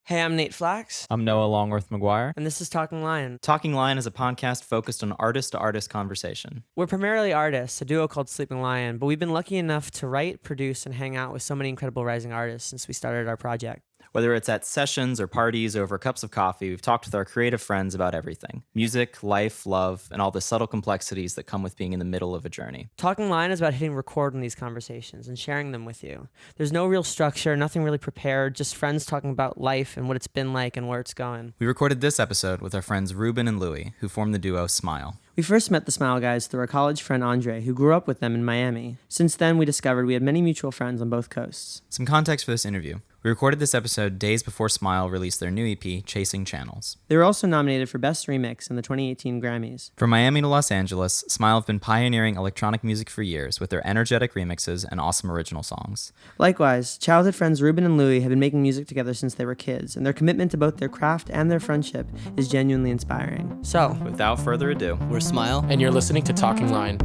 Hey, I'm Nate Flax. I'm Noah Longworth McGuire. And this is Talking Lion. Talking Lion is a podcast focused on artist-to-artist conversation. We're primarily artists, a duo called Sleeping Lion, but we've been lucky enough to write, produce, and hang out with so many incredible rising artists since we started our project. Whether it's at sessions or parties or over cups of coffee, we've talked with our creative friends about everything. Music, life, love, and all the subtle complexities that come with being in the middle of a journey. Talking Lion is about hitting record on these conversations and sharing them with you. There's no real structure, nothing really prepared, just friends talking about life and what it's been like and where it's going. We recorded this episode with our friends Ruben and Louie, who formed the duo Smile. We first met the Smile guys through our college friend Andre, who grew up with them in Miami. Since then, we discovered we had many mutual friends on both coasts. Some context for this interview. We recorded this episode days before Smile released their new EP, Chasing Channels. They were also nominated for Best Remix in the 2018 Grammys. From Miami to Los Angeles, Smile have been pioneering electronic music for years with their energetic remixes and awesome original songs. Likewise, childhood friends Ruben and Louie have been making music together since they were kids, and their commitment to both their craft and their friendship is genuinely inspiring. So, Without further ado, we're Smile, and you're listening to Talking Lion.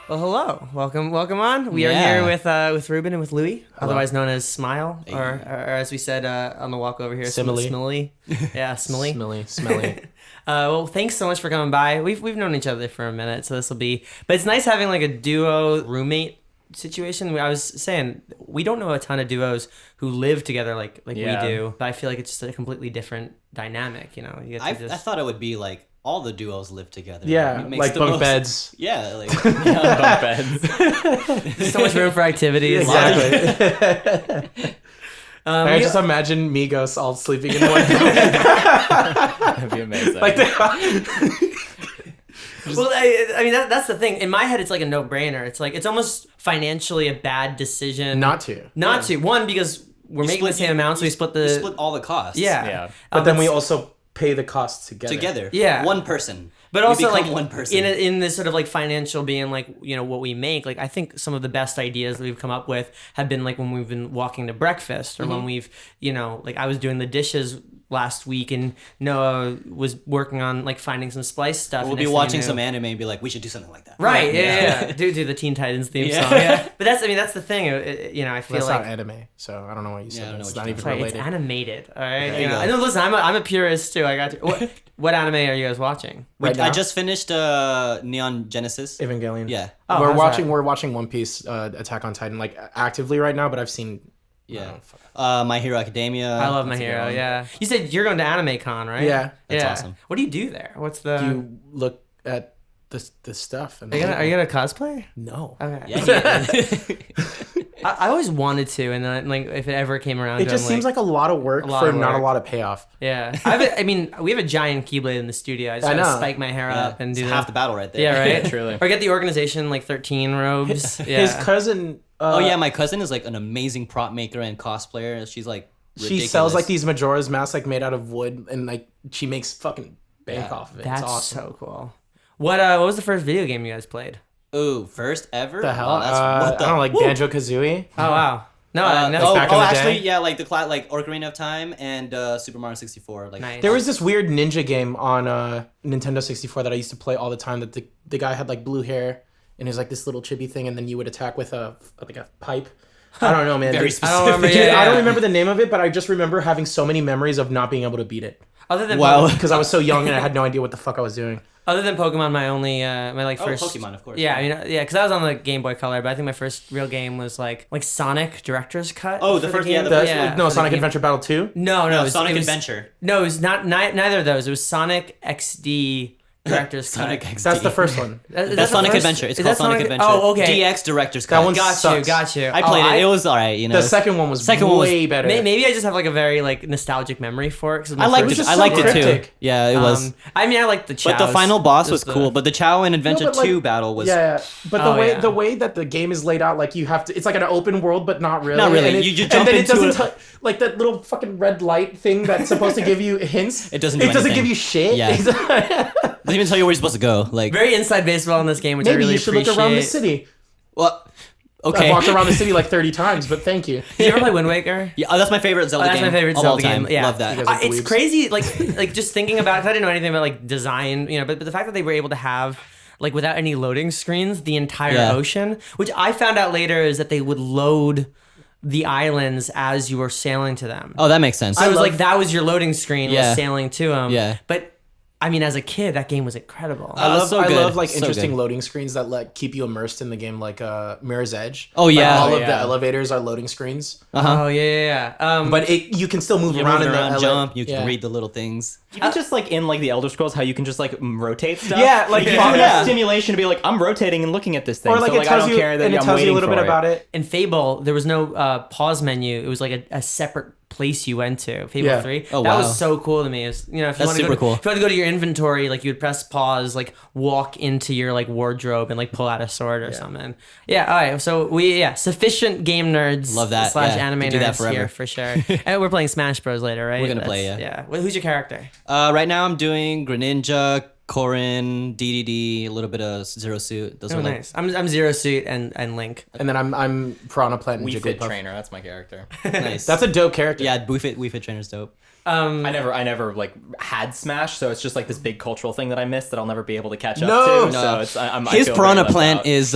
well, hello, welcome on. We are here with Ruben and with Louie, otherwise known as Smile, or as we said on the walk over here, SMLE. Yeah, SMLE. Smelly. Well, thanks so much for coming by. We've known each other for a minute, so this will be. But it's nice having like a duo roommate situation. I was saying we don't know a ton of duos who live together like we do, but I feel like it's just a completely different dynamic. You know, I thought it would be like all the duos live together. Yeah, like bunk beds. Yeah, like bunk beds. There's so much room for activities. Exactly. I just imagine Migos all sleeping in one bed. that'd be amazing. Well, I mean that's the thing. In my head, it's like a no-brainer. It's like it's almost financially a bad decision not to. One, because we're making the same amount, so we split all the costs. Yeah. But then we also pay the costs together. Yeah. One person. But also like one person. in this sort of like financial being like, you know, what we make, like I think some of the best ideas that we've come up with have been like when we've been walking to breakfast or when we've, you know, like I was doing the dishes last week and Noah was working on like finding some Splice stuff. We'll be watching some anime and be like, we should do something like that. Right. Yeah. do the Teen Titans theme song. Yeah. But that's the thing. You know, I feel that's like not anime, so I don't know why you said it's not even right, related. it's animated. All right. There you go. I know. Listen, I'm a purist too. I got to. What anime are you guys watching? I just finished Neon Genesis Evangelion. Yeah. Oh, we're watching One Piece, Attack on Titan, like actively right now, but I've seen. Yeah. My Hero Academia. I love My Hero. Yeah. You said you're going to Anime Con, right? Yeah. That's awesome. What do you do there? What's the? You look at the stuff. And are you gonna cosplay? No. Okay. Yeah. I always wanted to, and then like if it ever came around, it just seems like a lot of work for not a lot of payoff. Yeah. I mean, we have a giant Keyblade in the studio. I just gotta spike my hair up and do half the battle right there. Yeah. Right. Truly. Or get the organization like 13 robes. His cousin. My cousin is like an amazing prop maker and cosplayer. She's like ridiculous. She sells like these Majora's masks like made out of wood, and like she makes fucking bank off of it. That's it's awesome. so cool. What was the first video game you guys played? Ooh, first ever? The hell? What the? I don't know, like Banjo-Kazooie. Oh wow. No, back in the actually, day? yeah, like like Ocarina of Time and Super Mario 64. Like nice. There was this weird ninja game on Nintendo 64 that I used to play all the time. That the guy had like blue hair and it was like this little chibi thing, and then you would attack with a pipe. I don't know, man. Very specific. I don't remember the name of it, but I just remember having so many memories of not being able to beat it. Other than because I was so young and I had no idea what the fuck I was doing. Other than Pokemon, my only first Pokemon, of course. Yeah, I mean, because I was on the Game Boy Color, but I think my first real game was like Sonic Director's Cut. Oh, the first game. Sonic Adventure Battle 2? No, Sonic Adventure. No, it was not neither of those. It was Sonic XD Director's Sonic Cut. XD. That's the first one. That's Sonic Adventure. It's called Sonic Adventure. Oh, okay. DX Director's Cut. That one Got you. I played it. It was alright, you know. The second one was way better. Maybe I just have like a very like nostalgic memory for it. I liked it. I liked it too. Yeah, it was. I mean, I liked the Chows. But the final boss was cool. But the Chow and Adventure 2 battle was. Yeah. But the way that the game is laid out, like you have to, it's like an open world, but not really. Not really. You jump and then into it doesn't like that little fucking red light thing that's supposed to give you hints. It doesn't. It doesn't give you shit. Yeah. Doesn't even tell you where you're supposed to go. Like very inside baseball in this game, which maybe I really you should appreciate. look around the city. Well, Okay. I've walked around the city like 30 times, but thank you. Did you ever play Wind Waker? Yeah, that's my favorite Zelda That's game. my favorite of Zelda all time. game. Yeah, Love that. You guys are It's dweebs. crazy, like just thinking about it. 'Cause I didn't know anything about like design, but the fact that they were able to have like without any loading screens the entire Yeah. ocean, which I found out later is that they would load the islands as you were sailing to them. Oh, that makes sense. So it was like that was your loading screen Yeah. was sailing to them. Yeah. But I mean, as a kid, that game was incredible. I love so I good. love like So interesting good. loading screens that like keep you immersed in the game, like Mirror's Edge. Oh, yeah. Like, all Oh, of the yeah. elevators are loading screens, Oh yeah. but you can still move you around move in the around, jump. You can yeah. read the little things. Even just like in like the Elder Scrolls, how you can just like rotate stuff. Yeah, like, you yeah. can do Yeah. that stimulation to be like, I'm rotating and looking at this thing. Or like so, it I tells don't you care that and it I'm tells you waiting a little for bit about it. In Fable, there was no pause menu. It was like a separate place you went to. Fable Yeah. 3. Oh, that wow. was so cool to me. It was, if you That's want to super go cool. if you want to go to your inventory, like you would press pause, like walk into your like wardrobe and like pull out a sword or something. Yeah. All right. So sufficient game nerds. Love that, Slash yeah. anime Could do that nerds forever. here for sure. And we're playing Smash Bros later, right? We're gonna play, That's- yeah. Well, who's your character? Right now, I'm doing Greninja, Corrin, DDD, a little bit of Zero Suit. Those Oh, are like nice. I'm Zero Suit and Link. And then I'm Piranha Plant and Wii Fit Jigglypuff. Trainer. That's my character. nice. That's a dope character. yeah. Wii Fit Trainer's dope. I never like had Smash, so it's just like this big cultural thing that I missed that I'll never be able to catch up No. to. So it's I His feel very Piranha left Plant out. is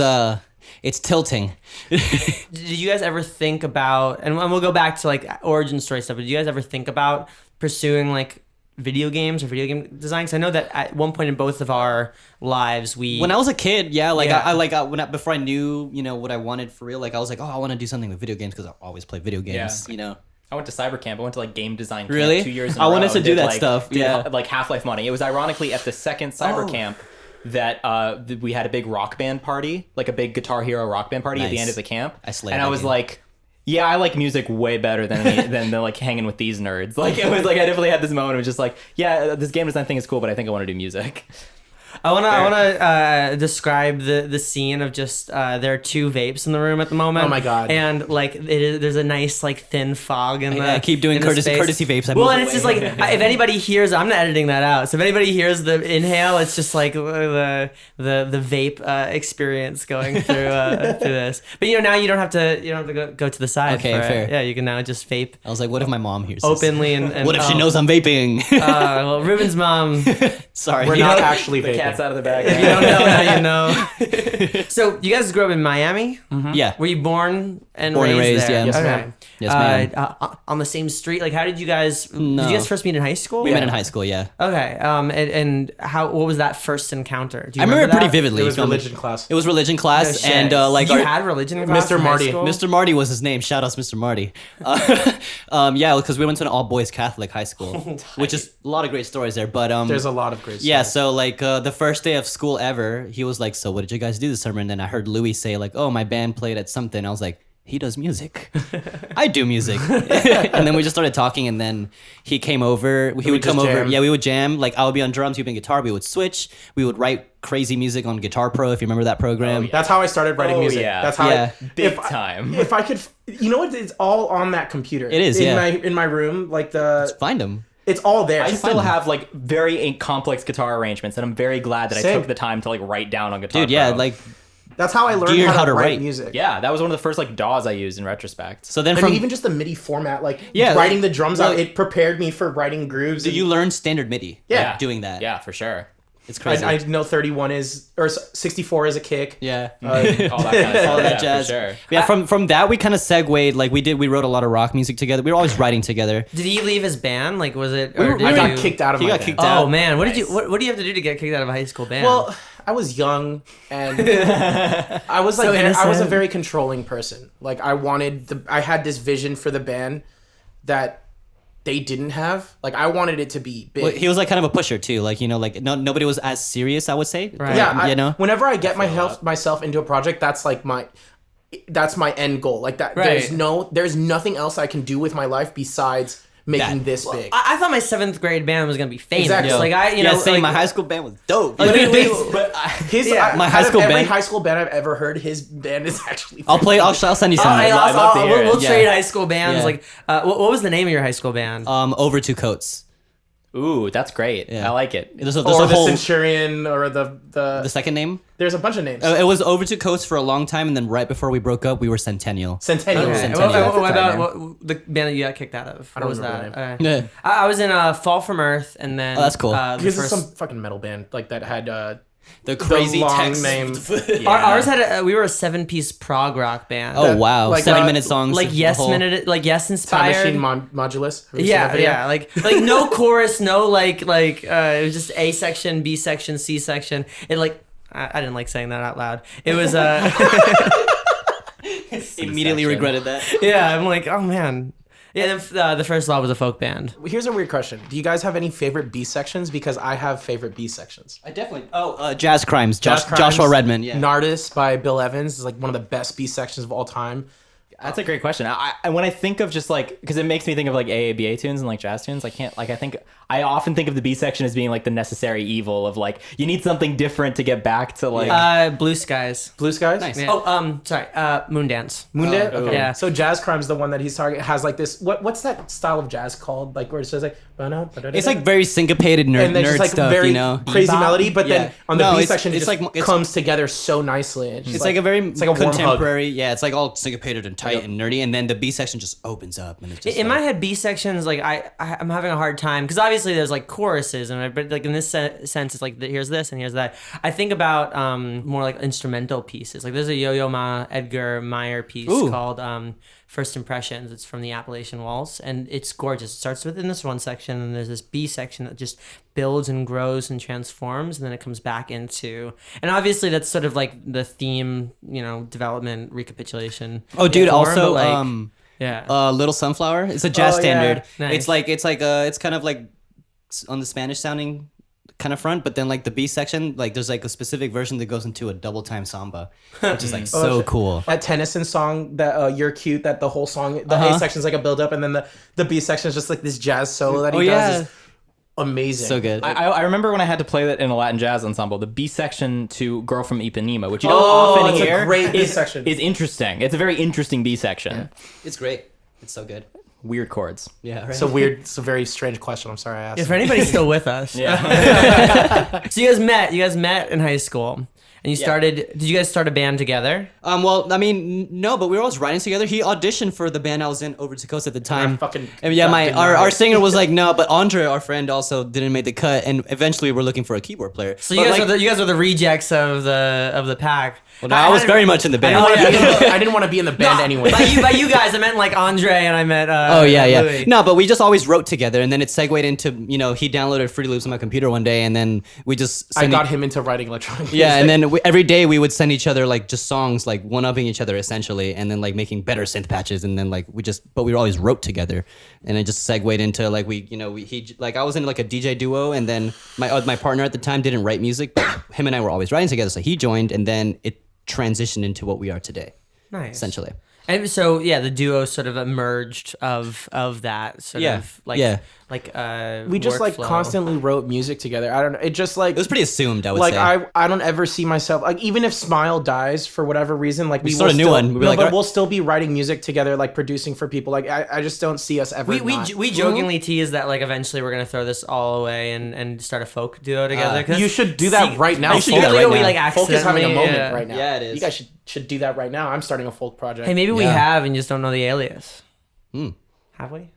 it's tilting. Did you guys ever think about, and we'll go back to like origin story stuff, but did you guys ever think about pursuing like video games or video game design? 'Cause I know that at one point in both of our lives, When I was a kid, yeah, like Yeah. before I knew, what I wanted for real, like I was like, oh, I want to do something with video games because I always play video games, Yeah. I went to cyber camp. I went to like game design camp Really? 2 years in I a row. wanted to do Did, that like- stuff, did, yeah. like Half-Life money. It was ironically at the second cyber camp that we had a big rock band party, like a big Guitar Hero rock band party at the Nice. end of the camp. I slayed and that I was game. like, yeah, I like music way better than like hanging with these nerds. Like it was like I definitely had this moment of just like, yeah, this game design thing is cool, but I think I want to do music. I wanna describe the scene of just there are two vapes in the room at the moment. Oh my God. And like there's a nice like thin fog in the. I keep doing in the courtesy space. vapes. I Well, move and it's just like if anybody hears, I'm not editing that out. So if anybody hears the inhale, it's just like the vape experience going through this. But now you don't have to go to the side. Okay, for it. fair. Yeah, you can now just vape I was like, what if my mom hears this? openly and What if she oh, knows I'm vaping? Well, Ruben's mom. Sorry. We're not actually The vaping. cat's out of the bag. You don't know now you know. So you guys grew up in Miami? Yeah. Were you born and Born and raised raised, there? yeah. Yes, Okay. ma'am. Yes, ma'am. On the same street? Like, how did you guys? Did No. you guys first meet in high school? We met in high school, yeah. Okay. And how? What was that first encounter? Do you I remember it pretty that? vividly. It was From- religion class. It was religion class, No shit. and like you our, had religion in class Mr. in high Marty. school? Mr. Marty was his name. Shout outs, Mr. Marty. Yeah, because we went to an all boys Catholic high school, which is a lot of great stories there. But There's a lot of great yeah, stories. so like the first day of school ever, he was like, "So what did you guys do this summer?" And then I heard Louis say like, "Oh, my band played at something." I was like, "He does music. I do music." And then we just started talking, and then he came over. He would come just over. jam. Yeah, we would jam. Like I would be on drums, he'd be on guitar. We would switch. We would write crazy music on Guitar Pro, if you remember that program. That's how I started writing Oh, music. yeah. That's how Yeah. Big if I- time. If I could, it's all on that computer. It is, in yeah. in my room, like Find him. it's all there. I still them. have like very complex guitar arrangements, and I'm very glad that I Same. took the time to like write down on Guitar Dude, yeah, Pro. like That's how I learned Geared how to write music. Yeah, that was one of the first like DAWs I used in retrospect. so then I from mean, even just the MIDI format, like Yeah, writing the drums out, well- it prepared me for writing grooves. you learn standard MIDI. Yeah. doing that. Yeah, for sure. It's crazy. I know 31 is or 64 is a kick. yeah. All that kind of stuff. All that yeah, jazz. For sure. Yeah, from that we kind of segued. Like we wrote a lot of rock music together. We were always writing together. Did he leave his band? Like, was it? We Or were- did I got you- kicked out of He my got band. kicked Oh out. man, what did Nice. you? What do you have to do to get kicked out of a high school band? Well, I was young and I was like So I was a innocent. very controlling person. Like I had this vision for the band that they didn't have. Like I wanted it to be big. Well, he was like kind of a pusher too. Like like nobody was as serious. I would say. Right. Yeah, whenever I get myself into a project, that's like that's my end goal. Like that, Right. there's nothing else I can do with my life besides making this big. I thought my 7th grade band was gonna be famous. Exactly. Like I, you know, saying like, my high school band was dope. Like, His Yeah. My out high of school every band- high school band I've ever heard, his band is actually. I'll send you some. I'd love to hear we'll it. trade Yeah. high school bands. Yeah. Like, what was the name of your high school band? Over two coats. Ooh, that's great. Yeah. I like it. There's a Or the whole Centurion, or the the. second name. There's a bunch of names. It was Over to Coast for a long time, and then right before we broke up, we were Centennial. Centennial. Okay. Centennial. What That's a tight about the band that you got kicked out of? What don't was remember that? the Yeah. I was in Fall from Earth, and then that's cool. The Because it's first, some fucking metal band like that had The crazy long text name. ours had we were a 7-piece prog rock band. Oh wow! Like, 7-minute songs. like the Yes whole- minute, like Yes Time inspired. Machine Modulus. Have you seen that Yeah, video? yeah, like no chorus, no like it was just A section, B section, C section. It like I didn't like saying that out loud. It was Immediately regretted that. yeah. I'm like, oh man. Yeah, the first law was a folk band. Here's a weird question. Do you guys have any favorite B sections? Because I have favorite B sections. I definitely. Jazz Crimes. Jazz Crimes, Joshua Redman. Yeah. Nardis by Bill Evans is like one of the best B sections of all time. That's a great question. I when I think of just like, because it makes me think of like AABA tunes and like jazz tunes. I often think of the B section as being like the necessary evil of like, you need something different to get back to like. Blue Skies. Blue Skies? Nice. Yeah. Sorry. Moondance. Moondance? Okay. Yeah. So Jazz Crime's the one that he's targeting. Has like this, what's that style of jazz called? Like where it says like, It's like very syncopated and then nerd just like stuff, very you know. crazy Bebop? melody, but then Yeah. on the No, B it's- section, it's it just like- it's- comes together so nicely. It's like a very it's like a warm hug. contemporary. Yeah, it's like all syncopated and tight and nerdy, and then the B section just opens up, and it's just In like, my head, B sections, like I'm having a hard time because obviously there's like choruses and but like in this sense, it's like here's this and here's that. I think about more like instrumental pieces. Like there's a Yo-Yo Ma Edgar Meyer piece Ooh. called First Impressions. It's from the Appalachian Waltz, and it's gorgeous. It starts within this one section, and there's this B section that just builds and grows and transforms, and then it comes back into. And obviously, that's sort of like the theme, development recapitulation. Oh, dude! form, Also, but, like, yeah. Little Sunflower. It's a jazz Oh, yeah. standard. Nice. It's kind of like on the Spanish sounding kind of front, but then like the B section, like there's like a specific version that goes into a double time samba, which is like so cool. That Tennyson song that You're Cute, that the whole song, the A section's like a build up, and then the B section is just like this jazz solo that he does is amazing. So good. I remember when I had to play that in a Latin jazz ensemble, the B section to Girl from Ipanema, which you don't Oh, often it's a hear, great B is, section. is interesting. It's a very interesting B section. It's great. It's so good. Weird chords. Yeah. Right. It's a weird, it's a very strange question. I'm sorry I asked. If anybody's still with us. Yeah. So you guys met in high school. And you started, did you guys start a band together? Well, I mean, no, but we were always writing together. He auditioned for the band I was in, Over to Coast, at the time. fucking And yeah, got our denied. singer was like, no, but Andre, our friend, also didn't make the cut, and eventually we're looking for a keyboard player. So you guys are the rejects of the pack. Well, no, I was very much in the band. I didn't want to be in the band anyway. By you guys, I meant like Andre and I meant Oh yeah. Louis. No, but we just always wrote together, and then it segued into he downloaded Fruity Loops on my computer one day, and then we just I got him into writing electronic music. yeah, and then every day we would send each other like just songs, like one-upping each other essentially, and then like making better synth patches, and then like but we always wrote together, and it just segued into like I was in like a DJ duo, and then my partner at the time didn't write music, but him and I were always writing together, so he joined, and then it transitioned into what we are today, Nice. essentially. And so the duo sort of emerged of that sort of like we just like workflow. constantly wrote music together. I don't know. It just like It was pretty assumed, I would like say. I don't ever see myself like even if Smile dies for whatever reason, like we start will a new still, one. We'll be like, but alright. we'll still be writing music together, like producing for people. Like I just don't see us ever. We jokingly tease that like eventually we're gonna throw this all away and start a folk duo together. 'cause You should do that right now. You should do that right we now. like Folk is having a accidentally, moment right now. Yeah, it is. You guys should do that right now. I'm starting a folk project. Hey, maybe we Yeah. have and just don't know the alias. Have we?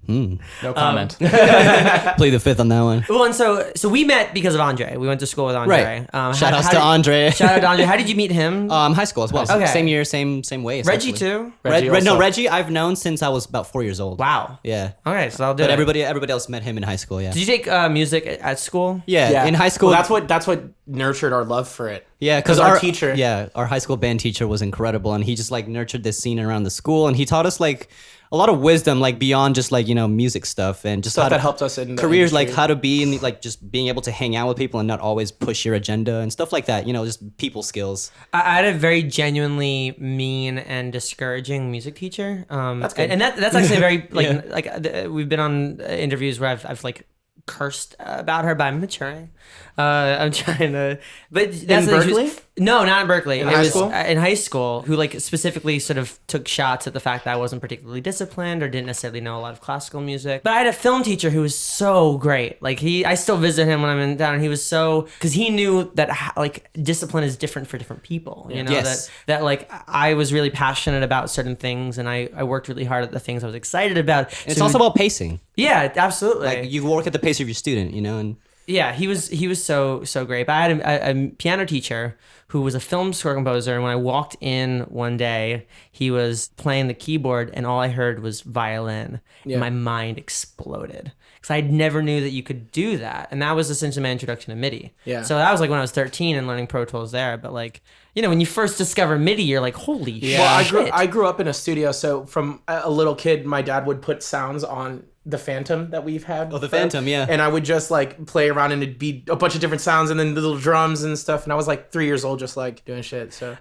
No comment. Play the fifth on that one. Well, and so we met because of Andre. We went to school with Andre. Right. Shout outs to Andre. Shout out to Andre. How did you meet him? High school as well. Okay. Same year, same way. Reggie essentially. too. Reggie, I've known since I was about 4 years old. Wow. Yeah. Okay, so I'll do But it. everybody else met him in high school. Yeah. Did you take music at school? Yeah. In high school. Well, that's what nurtured our love for it. Yeah, because our teacher. Yeah, our high school band teacher was incredible, and he just like nurtured this scene around the school, and he taught us like a lot of wisdom, like beyond just like music stuff, and just Stuff how that to, helped us in the careers, industry. like how to be in like just being able to hang out with people and not always push your agenda and stuff like that. Just people skills. I had a very genuinely mean and discouraging music teacher. That's good. And that's actually very like Yeah. we've been on interviews where I've like cursed about her, but I'm maturing. I'm trying to. But that's In Berkeley? No, not in Berkeley. In It high was school? in high school, who like specifically sort of took shots at the fact that I wasn't particularly disciplined or didn't necessarily know a lot of classical music. But I had a film teacher who was so great. Like I still visit him when I'm in town. And he was so, because he knew that like discipline is different for different people. You know, Yes. that like I was really passionate about certain things, and I worked really hard at the things I was excited about. And it's also about pacing. Yeah, absolutely. Like you work at the pace of your student, you know, and Yeah, he was so great. But I had a piano teacher who was a film score composer, and when I walked in one day, he was playing the keyboard, and all I heard was violin. Yeah. And my mind exploded because I never knew that you could do that, and that was essentially my introduction to MIDI. Yeah. So that was like when I was 13 and learning Pro Tools there. But like, you know, when you first discover MIDI, you're like, holy shit. Well, I grew up in a studio, so from a little kid, my dad would put sounds on the Phantom that we've had. Oh, the Phantom, yeah. And I would just like play around, and it'd be a bunch of different sounds, and then little drums and stuff. And I was like 3 years old, just like doing shit. So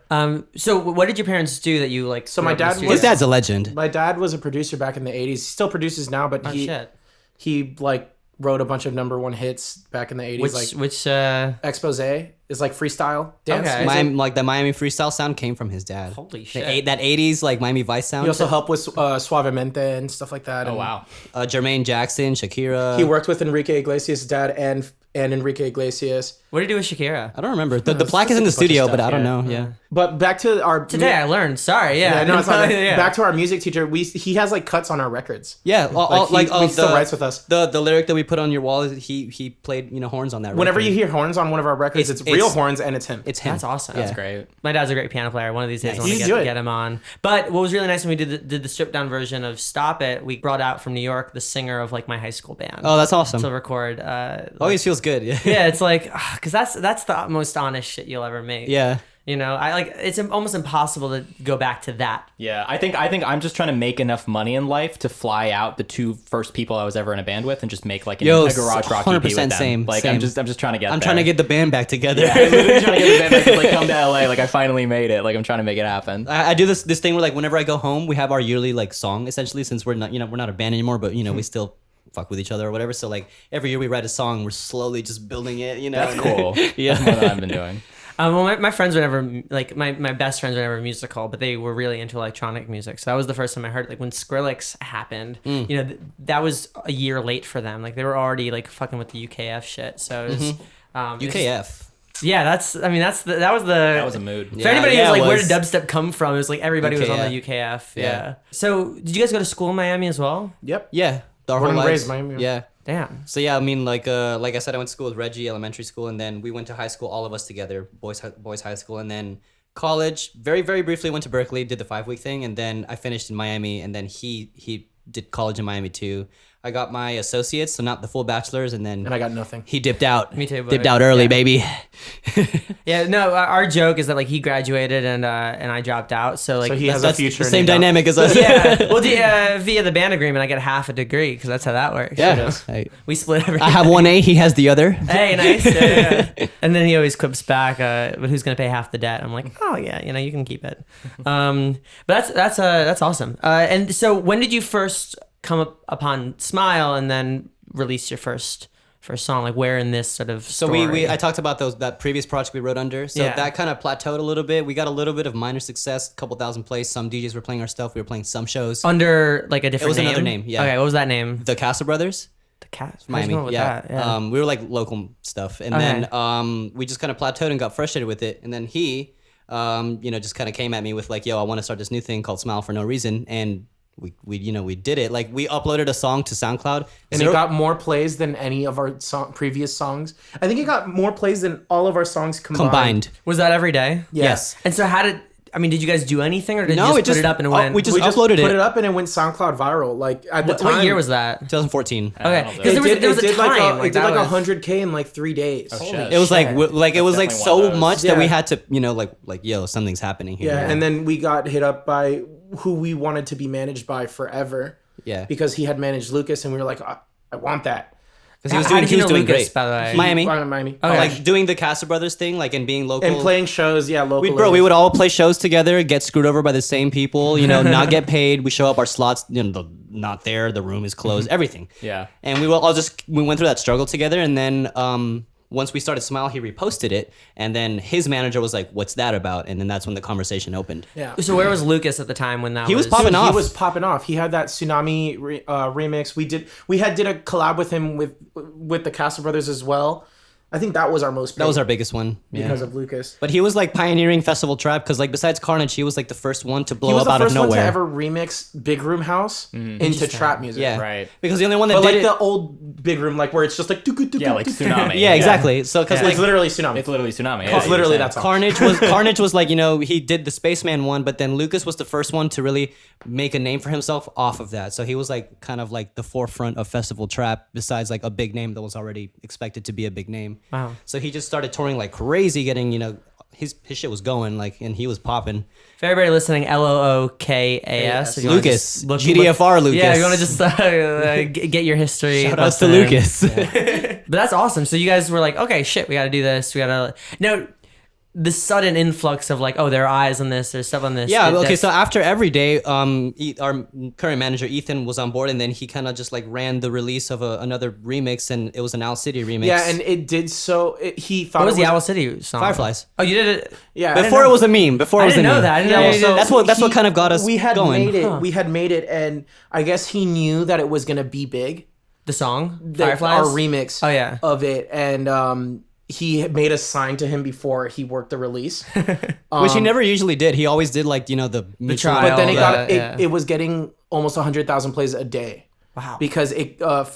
So what did your parents do that you like? So my grew up in the dad studio? his dad's a legend. my dad was a producer back in the 80s. He still produces now, but Oh, shit. he like wrote a bunch of #1 hits back in the 80s. Which Expose is like freestyle dance. Okay. music. Miami, like the Miami freestyle sound came from his dad. Holy The shit. that 80s like Miami Vice sound. He also helped with Suavemente and stuff like that. Oh and wow. Jermaine Jackson, Shakira. He worked with Enrique Iglesias' dad and Enrique Iglesias. What did you do with Shakira? I don't remember. The plaque is in the just a bunch of studio, stuff, but I don't yeah. know. Yeah. But back to our Today I learned. Sorry. Yeah. Yeah, no, it's not, Yeah. back to our music teacher. He has like cuts on our records. Yeah, he still writes with us. The lyric that we put on your wall is he played horns on that. Whenever record. you hear horns on one of our records, it's real horns and it's him. it's him. That's awesome. Yeah. Great. My dad's a great piano player. One of these days I want He's to do it. get him on. But what was really nice when we did the stripped down version of Stop It, we brought out from New York the singer of like my high school band. Oh, that's awesome. To record. Always feels good. Yeah. Yeah, it's like because that's the most honest shit you'll ever make. Yeah. You know, I like it's almost impossible to go back to that. Yeah, I think I'm just trying to make enough money in life to fly out the two first people I was ever in a band with and just make like a garage rock EP with 100% them. same. Like same. I'm just trying to get. I'm there. trying to get the band back together. Yeah, I'm literally trying to get the band back to like come to LA. Like I finally made it. Like I'm trying to make it happen. I do this thing where like whenever I go home, we have our yearly like song essentially since we're not a band anymore, but we still fuck with each other or whatever. So like every year we write a song, we're slowly just building it. That's cool. Yeah. That's more than I've been doing. Well, my friends were never like my best friends were never musical, but they were really into electronic music. So that was the first time I heard like when Skrillex happened. You know, that was a year late for them. Like they were already like fucking with the UKF shit. So it was, it was UKF. yeah, that was a mood. For Yeah, anybody yeah, who's like, it where was. did dubstep come from? It was like everybody was on UKF. the UKF. Yeah. Yeah. So did you guys go to school in Miami as well? Yep. Yeah. Our Born whole and raised lives. Miami. Yeah. Damn. So yeah, I mean, like I said, I went to school with Reggie, elementary school, and then we went to high school, all of us together, boys high school, and then college. Very very briefly went to Berkeley, did the 5-week thing, and then I finished in Miami, and then he did college in Miami too. I got my associates, so not the full bachelor's, and then And I got nothing. he dipped out. Me too, Dipped but- out early, yeah. baby. Yeah, no, our joke is that like he graduated and I dropped out. So like So he has a That's future. the and same you don't. dynamic as us. yeah. Well, via the band agreement, I get half a degree because that's how that works. Yeah. We split everything. I have 1A, he has the other. Hey, nice. Yeah. And then he always quips back, but who's gonna pay half the debt? I'm like, oh yeah, you can keep it. But that's awesome. And so when did you first come upon Smile and then release your first song? Like where in this sort of So story? I talked about that previous project we wrote under. So Yeah. that kind of plateaued a little bit. We got a little bit of minor success, a couple thousand plays. Some DJs were playing our stuff. We were playing some shows. under like a different was name. another name, yeah. Okay, what was that name? The Castle Brothers. The Cat. Miami. With Yeah. that? Yeah. We were like local stuff. And Okay. then we just kind of plateaued and got frustrated with it. And then he, just kind of came at me with like, yo, I want to start this new thing called Smile for No Reason. And we did it. Like we uploaded a song to SoundCloud. And it got more plays than any of our previous songs. I think it got more plays than all of our songs combined. Was that every day? Yeah. Yes. And so did you guys do anything or did No, you it just put just- it up and it oh, went? we just We just uploaded put it. it up and it went SoundCloud viral. Like at the time. what year was that? 2014. Okay, know. because there was a time it did that like was- 100K in like 3 days. Oh, shit. It was like Shit. it was like definitely one so of those. much that we Yeah. had to like yo, something's happening here. Yeah, and then we got hit up by who we wanted to be managed by forever. Yeah. Because he had managed Lucas, and we were like, I want that. Because he was How doing, did he you was know doing Lucas, great. by the way? Miami. Miami. Okay. Like doing the Castle Brothers thing, like and being local. And playing shows, yeah, locally. We would all play shows together, get screwed over by the same people, not get paid. We show up, our slots, not there, the room is closed, everything. Yeah. And we went through that struggle together, and then once we started Smile, he reposted it, and then his manager was like, "What's that about?" And then that's when the conversation opened. Yeah. So where was Lucas at the time when that He was was popping Dude, off. He was popping off. He had that Tsunami remix. We did a collab with him with the Castle Brothers as well. I think that was our most. That was our biggest one. because of Lucas. But he was like pioneering festival trap because like besides Carnage, he was like the first one to blow He was up the out of first one to nowhere. ever remix Big Room House into trap music. Yeah, Right. Because the only one that But did like it. the old Big Room, like where it's just like Yeah, like Tsunami. Yeah, exactly. So because it's literally Tsunami. It's literally Tsunami. It's literally that song. Carnage was like, you know, he did the Spaceman one, but then Lucas was the first one to really make a name for himself off of that. So he was like kind of like the forefront of festival trap besides like a big name that was already expected to be a big name. Wow. So he just started touring like crazy, getting, you know, his shit was going like, and he was popping. For everybody listening, Lookas. if you wanna Lucas, just look- GDFR Lucas. Yeah, if you want to just get your history. Shout outs to lesson. Lucas. But that's awesome. So you guys were like, okay, shit, we got to do this. We got to now. The sudden influx of like, oh, there are eyes on this, there's stuff on this. Yeah, okay, that's- so after every day, our current manager Ethan was on board, and then he kind of just like ran the release of another remix, and it was an Owl City remix. Yeah, and it did so. He thought what was it the Owl City song? Fireflies. Oh, you did it. Yeah, I didn't Before know. it was a meme. Before it I was didn't a know meme. that. I didn't Yeah, know. well, so that's what he- kind of got us We had going. made it. Huh. We had made it, and I guess he knew that it was gonna be big. The song The- Fireflies. Our remix. Oh, yeah. Of it, and he had made us sign to him before he worked the release. Which he never usually did. He always did like, you know, the mutual- trial. But then Yeah. it was getting almost 100,000 plays a day. Wow. Because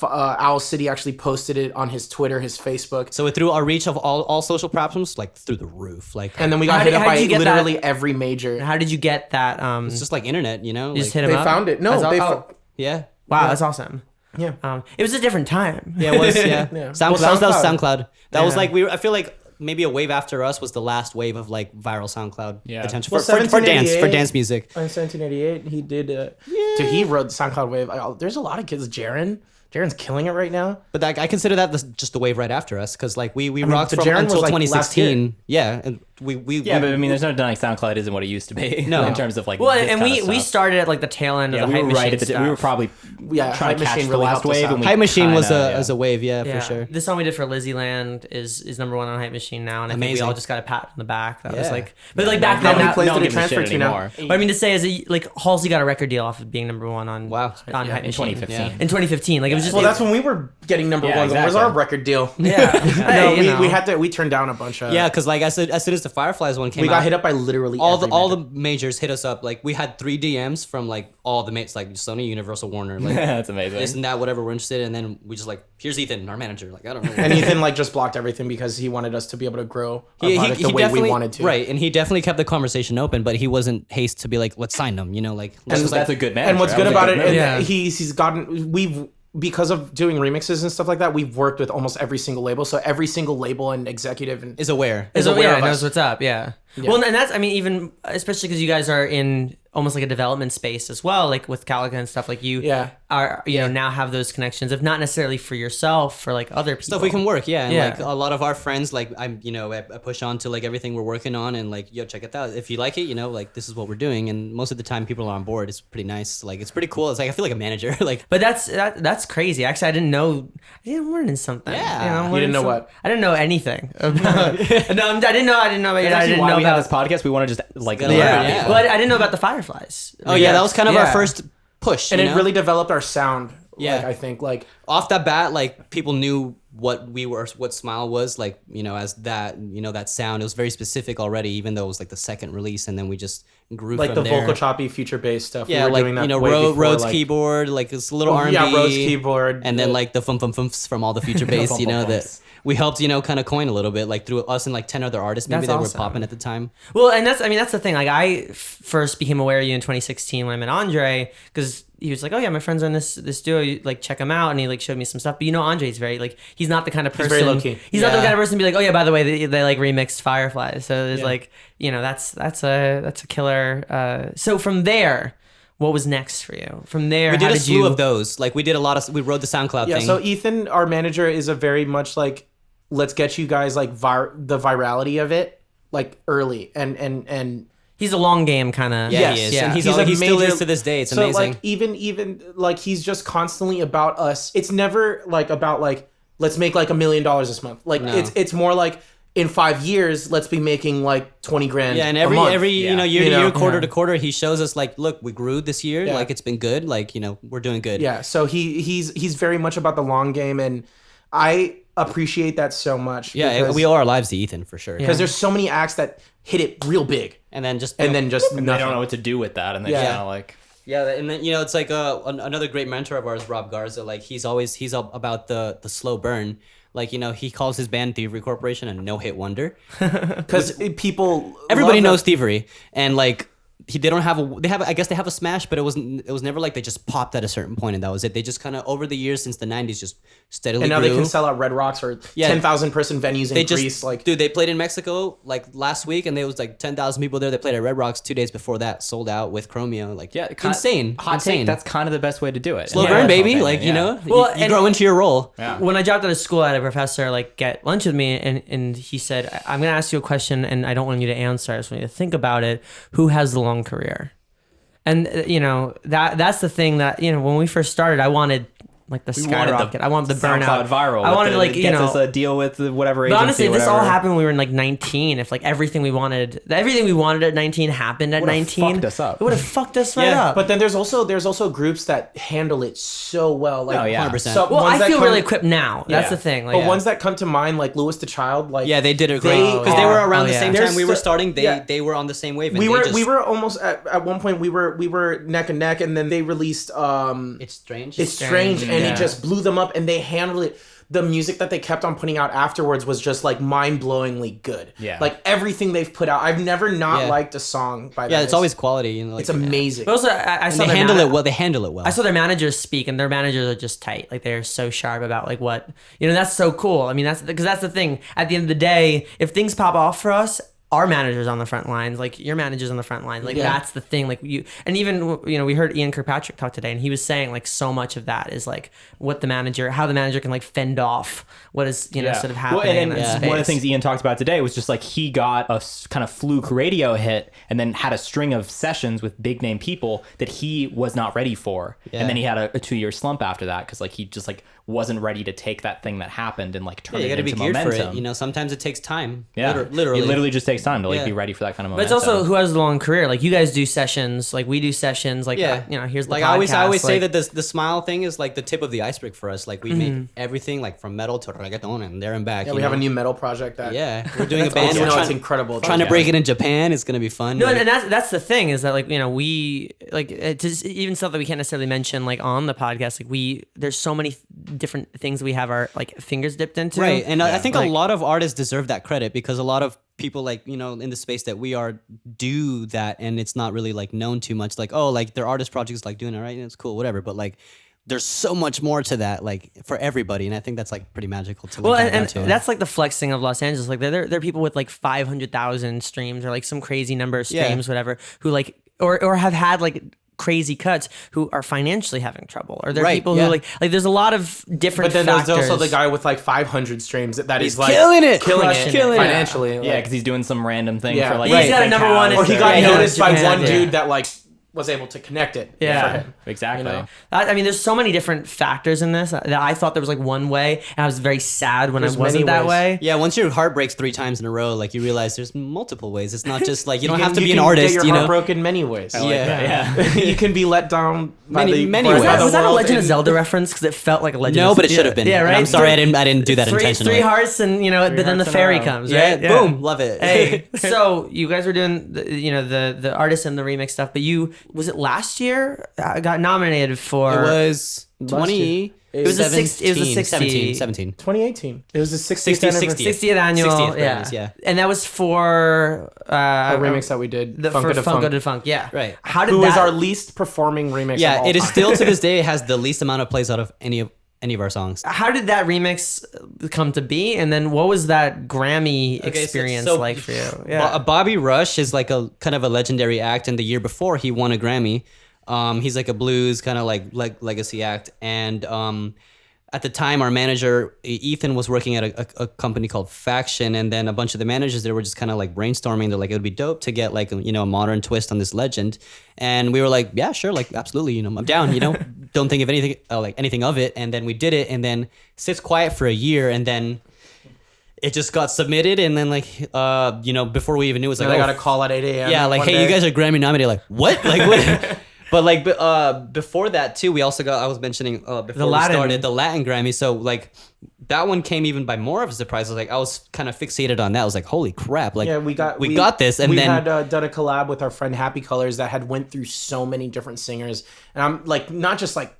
Owl City actually posted it on his Twitter, his Facebook, So it threw our reach of all social platforms like through the roof. Like and then we got How hit did- up how by did you get literally that? every major. How did you get that? it's just like internet, you know? you just Like, hit him They up. found it. No, That's they all- oh, yeah. wow, that's awesome. Yeah. It was a different time. Yeah, it was, yeah. Yeah. SoundCloud, Well, that was SoundCloud. SoundCloud. That was Yeah. like, I feel like maybe a wave after us was the last wave of like viral SoundCloud attention Well, for dance 1788 music. In 1788, he did. Dude, he wrote the SoundCloud wave. There's a lot of kids. Jaren's killing it right now. But I consider that just the wave right after us because like we rocked the from Jaren was, until like, last 2016. Yeah, and we Yeah, but I mean, there's no denying SoundCloud isn't what it used to be. No. in terms of like. Well, this and kind of we stuff. started at like the tail end Yeah, of the we hype were machine right at the. stuff. We were probably Yeah, trying Hype to catch Machine the really last helped us wave. out. And we Hype Machine was kinda, as a wave, yeah, for sure. The song we did for Lizzie Land is number one on Hype Machine now, and I think we Amazing. all just got a pat on the back. That was Yeah. like, but like back How then, many that, plays no did one it gives a shit transfer to now? anymore. what I mean to say is, like Halsey got a record deal off of being number one on Wow. on Yeah, Hype in Machine 2015. In 2015, like it was just Well, that's when we were getting number Yeah, one. Where's exactly. our record deal? yeah. No, Hey, you know. we turned down a bunch of. Yeah, because like as soon as the Fireflies one came we out, got hit up by literally all every the major. majors hit us up. Like we had 3 DMs from like all the mates, like Sony, Universal, Warner, like That's amazing. this and that, whatever we're interested in. And then we just like, here's Ethan, our manager. Like I don't know. And Ethan like just blocked everything because he wanted us to be able to grow our He product the way we definitely wanted to. right, and he definitely kept the conversation open, but he wasn't haste to be like, let's sign them. You know, like let's just, like, That's a good manager. And what's That good was a about good it, move. and Yeah. he's gotten because of doing remixes and stuff like that. We've worked with almost every single label, so every single label and executive and is aware. is So, aware yeah, of knows us. what's up. Yeah. Well, and that's, I mean, even especially because you guys are in almost like a development space as well, like with Calica and stuff. Like you Yeah. are, you know, now have those connections, if not necessarily for yourself, for like other people. Stuff we can work, yeah. And Yeah. like a lot of our friends, like I push on to like everything we're working on, and like, yo, check it out. If you like it, you know, like this is what we're doing. And most of the time, people are on board. It's pretty nice. Like it's pretty cool. It's like I feel like a manager. Like But that's crazy. Actually, I didn't know. I'm learning something. Yeah. You know, I'm You learning didn't know some- what? I didn't know anything about. No, I didn't know. I didn't know about. That's I actually didn't why know we have about. this podcast. We want to just like Yeah. learn about Yeah. people. Well, I didn't know about the Fireflies. oh yeah, that was kind of our Yeah. first push. and you it know? really developed our sound. Yeah. Like, I think like off the bat, like people knew what we were, what Smile was, like, you know, as that, you know, that sound. It was very specific already, even though it was like the second release, and then we just grew like from the there. vocal choppy future bass stuff. Yeah, we were like doing that you know, way before, Rhodes like, keyboard, like this little R&B. Yeah, Rhodes keyboard, and then like the fumps from all the future bass. You know that we helped, you know, kind of coin a little bit, like through us and like 10 other artists maybe That's that awesome. were popping at the time. Well, and that's, I mean, that's the thing. Like, I first became aware of you in 2016 when I met Andre, because he was like, "Oh yeah, my friends are in this duo. You, like, check them out." And he like showed me some stuff. But you know, Andre's very like, he's not the kind of person. very low-key. He's not the Yeah. kind of person to be like, "Oh yeah, by the way, they like remixed Fireflies." So it's Yeah. like, you know, that's a killer. So from there, what was next for you? From there, We how did a did slew you? of those. Like we did a lot of, we wrote the SoundCloud Yeah, thing. so Ethan, our manager, is a very much like, let's get you guys like the virality of it like early and He's a long game kind of. yeah, yes, he is. yeah. And He's he a still major- is to this day. It's so amazing. like even like he's just constantly about us. It's never like about like let's make like $1 million this month. Like No. it's more like in 5 years, let's be making like 20 grand. Yeah, and a month. every Yeah. you know year You to know? year, quarter to quarter, he shows us like, look, we grew this year. Yeah. Like it's been good. Like we're doing good. Yeah, so he's very much about the long game, and I appreciate that so much. Yeah, because, we owe our lives to Ethan for sure. because there's so many acts that hit it real big, And then just and then just And nothing. they don't know what to do with that, and they Yeah. just kind of like. yeah, and then it's like another great mentor of ours, Rob Garza. Like he's about the slow burn. Like he calls his band Thievery Corporation a no hit wonder. Because people, Everybody love knows that- Thievery, and like they have I guess they have a smash, but it was never like they just popped at a certain point and that was it. They just kind of over the years since the 90s just steadily and now grew. they can sell out Red Rocks or Yeah. 10,000 person venues in They Greece. just Like, dude, they played in Mexico like last week, and there was like 10,000 people there. They played at Red Rocks 2 days before that, sold out with Chromeo. Like insane, Hot insane. take. That's kind of the best way to do it. Slow In my burn, personal baby. opinion, Like yeah. Well, you and- grow into your role. Yeah. When I dropped out of school, I had a professor like get lunch with me, and he said, "I'm gonna ask you a question, and I don't want you to answer. I just want you to think about it. Who has the long career?" And that's the thing that when we first started, I wanted like the skyrocket. I wanted the burnout. SoundCloud viral. I wanted with like the, gets us a deal with whatever But agency. honestly, if this all whatever. happened when we were in like 19, if like everything we wanted at 19 happened at Would've 19, fucked us up. it would have fucked us right Yeah, up. but then there's also groups that handle it so well. Like, Oh, yeah. 100%. So well, ones I that feel come- really equipped now. That's Yeah. the thing. Like, But ones that come to mind, like Louis the Child, like Yeah, they did it They great because they were are- around oh, the yeah. same There's time we were so- starting. yeah. They were on the same wave. And we they were just, we were almost at one point we were neck and neck, and then they released It's strange. It's Strange, and yeah. it just blew them up, and they handled it. The music that they kept on putting out afterwards was just like mind-blowingly good. Yeah. Like everything they've put out, I've never not Yeah. liked a song by them. yeah, it's always quality. Like, it's amazing. but also, I and saw they their handle it well. They handle it well. I saw their managers speak, and their managers are just tight. Like they're so sharp about like what That's so cool. I mean, that's because that's the thing. At the end of the day, if things pop off for us, our managers on the front lines, like your managers on the front lines, like Yeah. that's the thing. Like and even we heard Ian Kirkpatrick talk today, and he was saying like so much of that is like how the manager can like fend off what is sort of happening. Well, and in that one of the space. things Ian talked about today was just like he got a kind of fluke radio hit and then had a string of sessions with big name people that he was not ready for, Yeah. and then he had a 2-year slump after that because like he just like wasn't ready to take that thing that happened and like turn you it got to be into geared momentum. for it. Sometimes it takes time. Yeah, Literally. It literally just takes time to like Yeah. be ready for that kind of But momentum. it's also who has the long career. Like you guys do sessions, like we do sessions. Like Yeah. here's the like podcast. I always say like- that the smile thing is like the tip of the iceberg for us. Like we make everything like from metal to reggaeton and there and back. Yeah, you we have know? a new metal project that Yeah, we're doing a band. you We're know, trying, it's incredible. trying to break it in Japan. It's gonna be fun. No, Like, and that's the thing is that like we like it's just even stuff that we can't necessarily mention like on the podcast. Like there's so many different things we have our like fingers dipped into. right, and I think Like- a lot of artists deserve that credit because a lot of people like in the space that we are do that, and it's not really like known too much. Like like their artist projects like doing it right, and it's cool, whatever. But like there's so much more to that, like for everybody, and I think that's like pretty magical to. Well, look and back to. that's like the flexing of Los Angeles. Like there are people with like 500,000 streams or like some crazy number of Yeah. streams, whatever, who like or have had like crazy cuts who are financially having trouble, or there are Right, people yeah. who like there's a lot of different. But then factors. there's also the guy with like 500 streams that He's he's like killing it, killing crushing it it. financially. yeah, like- because he's doing some random thing Yeah. for like He's got a fake number one house or he Yeah, got yeah, noticed by Japan, one yeah. dude that like was able to connect it. Yeah. for him. exactly. You know? I mean, there's so many different factors in this that I thought there was like one way, and I was very sad when There's I wasn't many that ways. way. Yeah, once your heart breaks 3 times in a row, like you realize there's multiple ways. It's not just like you don't can- have to you be an can artist, Get your you heart know. broken many ways. I like Yeah. that, yeah. You can be let down by Many- the many by ways. the Was that a world Legend of in- Zelda reference? Because it felt like a Legend. No, of but it should have been. Yeah, And right. I'm sorry, I didn't do that intentionally. 3 hearts, and but then the hearts in a fairy row. comes. Yeah, Right? boom, love it. Hey, so you guys were doing the artist and the remix stuff, but was it last year? Got nominated for. It was Last 20. year. It was a 60 17. 2018. It was the 60th 60th, anniversary. 60th annual. 60th yeah. Grammys, yeah. And that was for A remix that we did. for Funko de Funko Funk. de Funk. Yeah. Right. How did Who that? is our least performing remix? of Yeah, all it is time. still to this day it has the least amount of plays out of any of our songs. How did that remix come to be? And then what was that Grammy experience like for you? Yeah. Bobby Rush is like a kind of a legendary act, and the year before he won a Grammy. He's like a blues kind of like legacy act, and at the time, our manager Ethan was working at a company called Faction, and then a bunch of the managers there were just kind of like brainstorming. They're like, it would be dope to get like a modern twist on this legend, and we were like, yeah, sure, like absolutely, I'm down. Don't think of anything anything of it, and then we did it, and then sits quiet for a year, and then it just got submitted, and then before we even knew, it was like, I got a call at 8 a.m. yeah, like, hey, you guys are Grammy nominated. Like, what? Like, what? But before that too, we also got, I was mentioning before we started, the Latin Grammy. So like that one came even by more of a surprise. I was kind of fixated on that. I was like, holy crap! Like, yeah, we got this, and we then had done a collab with our friend Happy Colors that had went through so many different singers, and I'm like, not just like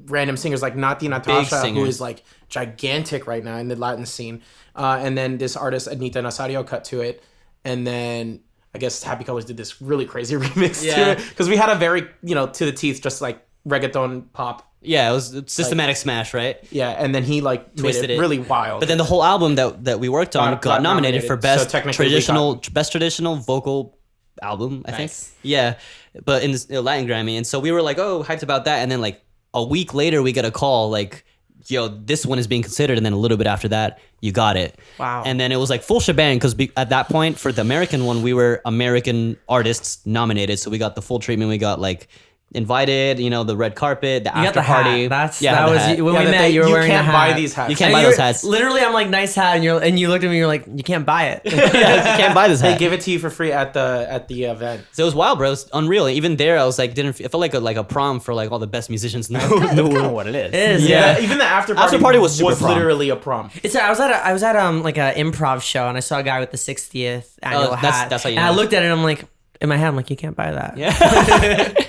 random singers, like Nati Natasha, who is like gigantic right now in the Latin scene, and then this artist Anita Nazario cut to it, and then I guess Happy Colors did this really crazy remix to it, because we had a very, to the teeth, just like reggaeton pop. Yeah, it was Systematic Smash, right? Yeah, and then he like twisted it really wild. But then the whole album that we worked on got nominated for best traditional vocal album, I think. Yeah, but in the Latin Grammy, and so we were like, oh, hyped about that, and then like a week later we get a call like, yo, this one is being considered, and then a little bit after that, you got it. Wow. And then it was like full shebang, because at that point, for the American one, we were American artists nominated, so we got the full treatment. We got like invited, the red carpet, the after party. That was when we met. You were wearing a hat. You can't buy these hats. You can't buy those hats. Literally, I'm like, nice hat, and you looked at me, you're like, you can't buy it. Yeah, you can't buy this hat. They give it to you for free at the event. So it was wild, bro. It was unreal. Even there, I was like, it felt like a prom for like all the best musicians in the world. That's kind of what it is. It is, Yeah. Even the after party was super prom. literally a prom. I was at like an improv show, and I saw a guy with the 60th annual hat. That's how you and know. I looked at it, and I'm like, in my head, I'm like, you can't buy that. Yeah.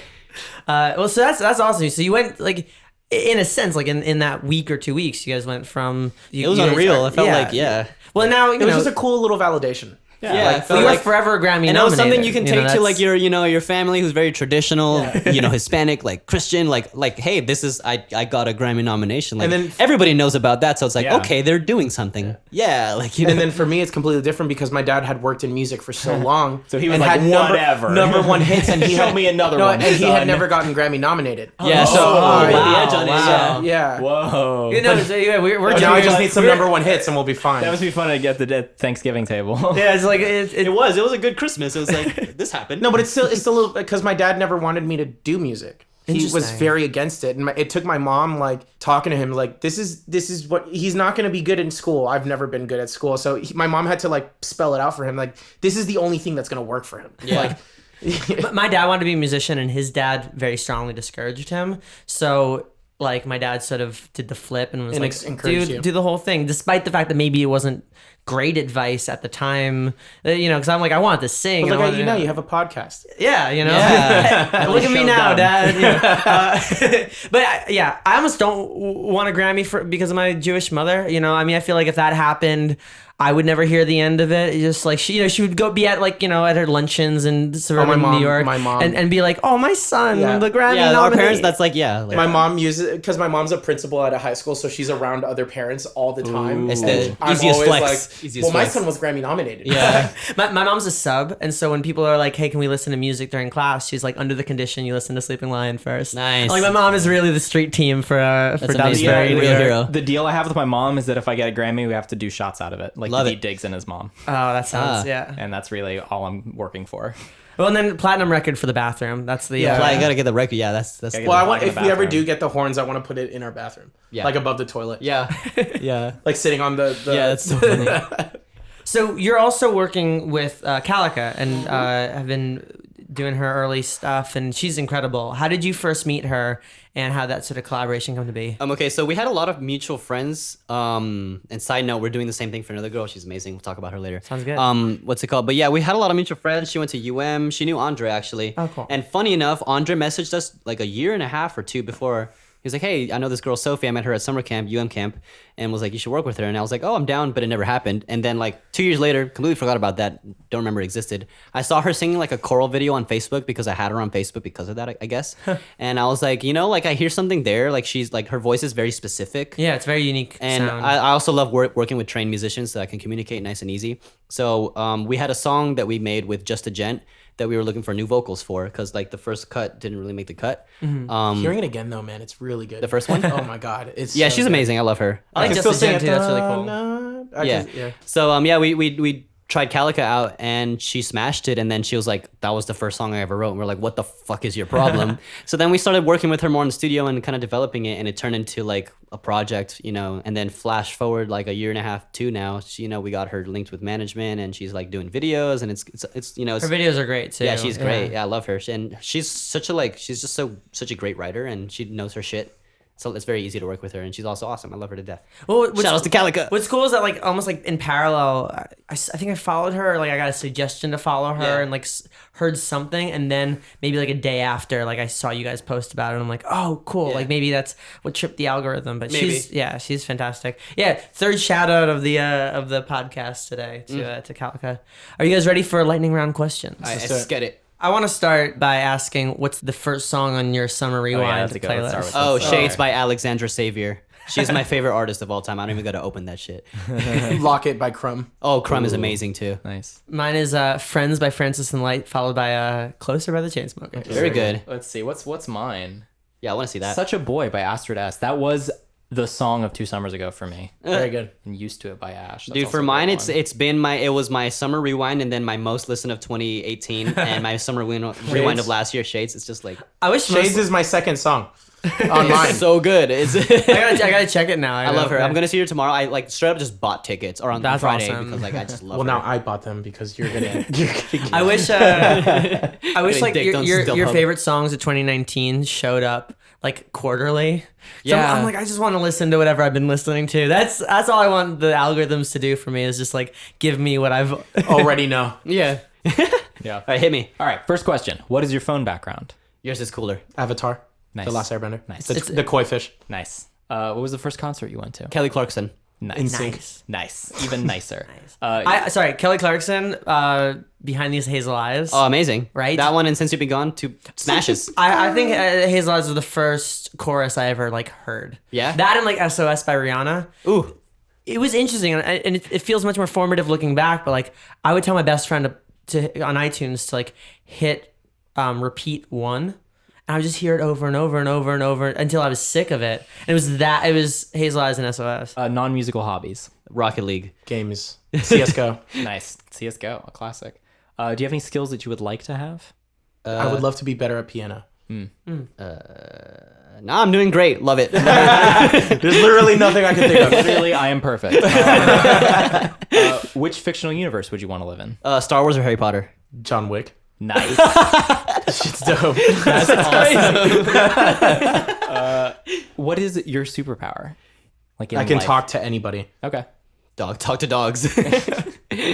Well, so that's awesome. So you went like, in a sense, like in that week or 2 weeks, you guys went from. It was unreal. It felt like, yeah. Well, now It was just a cool little validation. Yeah, you were forever Grammy and that was something nominated, you can take to like your family who's very traditional, Hispanic, like Christian, like hey, this is I got a Grammy nomination, like, and then everybody knows about that, so it's like, okay, they're doing something, like And then for me, it's completely different because my dad had worked in music for so long, so he was and like, had whatever, number one hits, and he show me another one, and he had never gotten Grammy nominated. Yeah, so wow, the edge on it. Yeah. Whoa. We're now I just need some number one hits, and we'll be fine. That must be fun to get the Thanksgiving table. Yeah, it's like It was a good Christmas. It was like, this happened. No, but it's still because my dad never wanted me to do music. He was Interesting. very against it, and it took my mom like talking to him like, this is what he's not going to be good in school. I've never been good at school, so my mom had to like spell it out for him, like, this is the only thing that's going to work for him. Yeah. Like, my dad wanted to be a musician, and his dad very strongly discouraged him. So like my dad sort of did the flip and was like, encouraged dude, you. do the whole thing, despite the fact that maybe it wasn't great advice at the time, because I'm like, I wanted to sing. look at you now, you have a podcast. Yeah, Yeah. Look at me Show now, done. Dad. But I almost don't want a Grammy because of my Jewish mother. I mean, I feel like if that happened, I would never hear the end of it. Just like she would go be at like at her luncheons in suburban New York, my mom. and be like, oh, my son, the Grammy Yeah, our nominated. parents. That's like, My mom uses it because my mom's a principal at a high school, so she's around other parents all the time. It's And the I'm easiest always flex. Easiest my flex. son was Grammy nominated. Yeah. my mom's a sub, and so when people are like, hey, can we listen to music during class, she's like, under the condition you listen to Sleeping Lion first. Nice. Like my mom is really the street team for amazing. Downsbury. Yeah, real hero. The deal I have with my mom is that if I get a Grammy, we have to do shots out of it, like Love the it. Diggs and his mom, Oh, that sounds yeah. and that's really all I'm working for. Well, and then platinum record for the bathroom. That's the I gotta get the record. Yeah, that's Gotta get Well, I the want mic in if the we ever bathroom. do get the horns, I want to put it in our bathroom, like above the toilet. yeah. Like sitting on the Yeah, that's so funny. So you're also working with Calica and have been doing her early stuff, and she's incredible. How did you first meet her, and how that sort of collaboration come to be? Okay, so we had a lot of mutual friends. And side note, we're doing the same thing for another girl. She's amazing. We'll talk about her later. Sounds good. What's it called? But yeah, we had a lot of mutual friends. She went to UM. She knew Andre actually. Oh, cool. And funny enough, Andre messaged us like a year and a half or two before. He was like, hey, I know this girl Sophie. I met her at summer camp, UM camp. and was like, you should work with her. And I was like, oh, I'm down, but it never happened. And then like 2 years later, completely forgot about that. Don't remember it existed. I saw her singing like a choral video on Facebook because I had her on Facebook because of that, I guess. And I was like, like I hear something there. Like she's like, her voice is very specific. Yeah, it's very unique. And sound. I also love working with trained musicians so I can communicate nice and easy. So we had a song that we made with Just a Gent that we were looking for new vocals for because like the first cut didn't really make the cut. Hearing it again though, man, it's really good. The first one? Oh my god, it's Yeah, so she's good. amazing. I love her. I like can Just still a Gent sing too. it. That's really cool. Yeah. So we tried Calica out and she smashed it, and then she was like, that was the first song I ever wrote. And we're like, what the fuck is your problem? So then we started working with her more in the studio and kind of developing it, and it turned into like a project, and then flash forward like a year and a half to now, she, we got her linked with management, and she's like doing videos, and it's Her videos are great too. yeah, she's great. Yeah, I love her. And she's she's just such a great writer, and she knows her shit. So it's very easy to work with her, and she's also awesome. I love her to death. Well, Shout outs to Calica. What's cool is that like almost like in parallel, I think I followed her. Or, like I got a suggestion to follow her, Yeah. and like heard something, and then maybe like a day after, like I saw you guys post about it, and I'm like, oh, cool. Yeah. Like maybe that's what tripped the algorithm. But Maybe. she's fantastic. Yeah, third shout out of the podcast today to Calica. Are you guys ready for lightning round questions? Let's get it. I want to start by asking, what's the first song on your summer rewind that's a good one. Let's playlist? start with Shades by Alexandra Savior. She's my favorite artist of all time. I don't even got to open that shit. Lock It by Crumb. Oh, Crumb is amazing too. Nice. Mine is Friends by Francis and Light, followed by Closer by the Chainsmokers. Very good. Let's see. What's mine? Yeah, I want to see that. Such a Boy by Astrid S. That was the song of 2 summers ago for me. Very good. And Used to It by Ash. That's Dude, also for a mine, great one. it's been it was my summer rewind, and then my most listened of 2018, and my summer rewind of last year. Shades. It's just like I wish Shades is my second song on mine. it's so good. It's I gotta check it now. I love her. I'm gonna see her tomorrow. I like straight up just bought tickets or on That's Friday awesome. because like I just love Well, her. now I bought them because you're gonna. I wish I wish like Getting dicked on your StubHub. favorite songs of 2019 showed up like quarterly. So Yeah. I'm like, I just want to listen to whatever I've been listening to. That's all I want the algorithms to do for me, is just like give me what I've already know. Yeah. Yeah. All right, hit me. All right. First question. What is your phone background? Yours is cooler. Avatar. Nice. The Last Airbender. Nice. The koi fish. Nice. What was the first concert you went to? Kelly Clarkson. Nice. In sync. Nice. Even nicer. Sorry, Kelly Clarkson, Behind These Hazel Eyes. Oh, amazing. Right? That one and Since You've Been Gone, 2 smashes. I think Hazel Eyes was the first chorus I ever like heard. Yeah? That and like SOS by Rihanna. Ooh. It was interesting, and it feels much more formative looking back. But like, I would tell my best friend to on iTunes to like hit repeat 1, and I would just hear it over and over and over and over until I was sick of it. And it was Hazel Eyes and SOS. Non-musical hobbies. Rocket League. Games. CS:GO. Nice. CS:GO, a classic. Do you have any skills that you would like to have? I would love to be better at piano. Nah, I'm doing great. Love it. There's literally nothing I can think of. Clearly, I am perfect. Which fictional universe would you want to live in? Star Wars or Harry Potter? John Wick. Nice. It's dope. That's awesome. What is your superpower? Like in I can life? talk to anybody. Okay. Talk to dogs.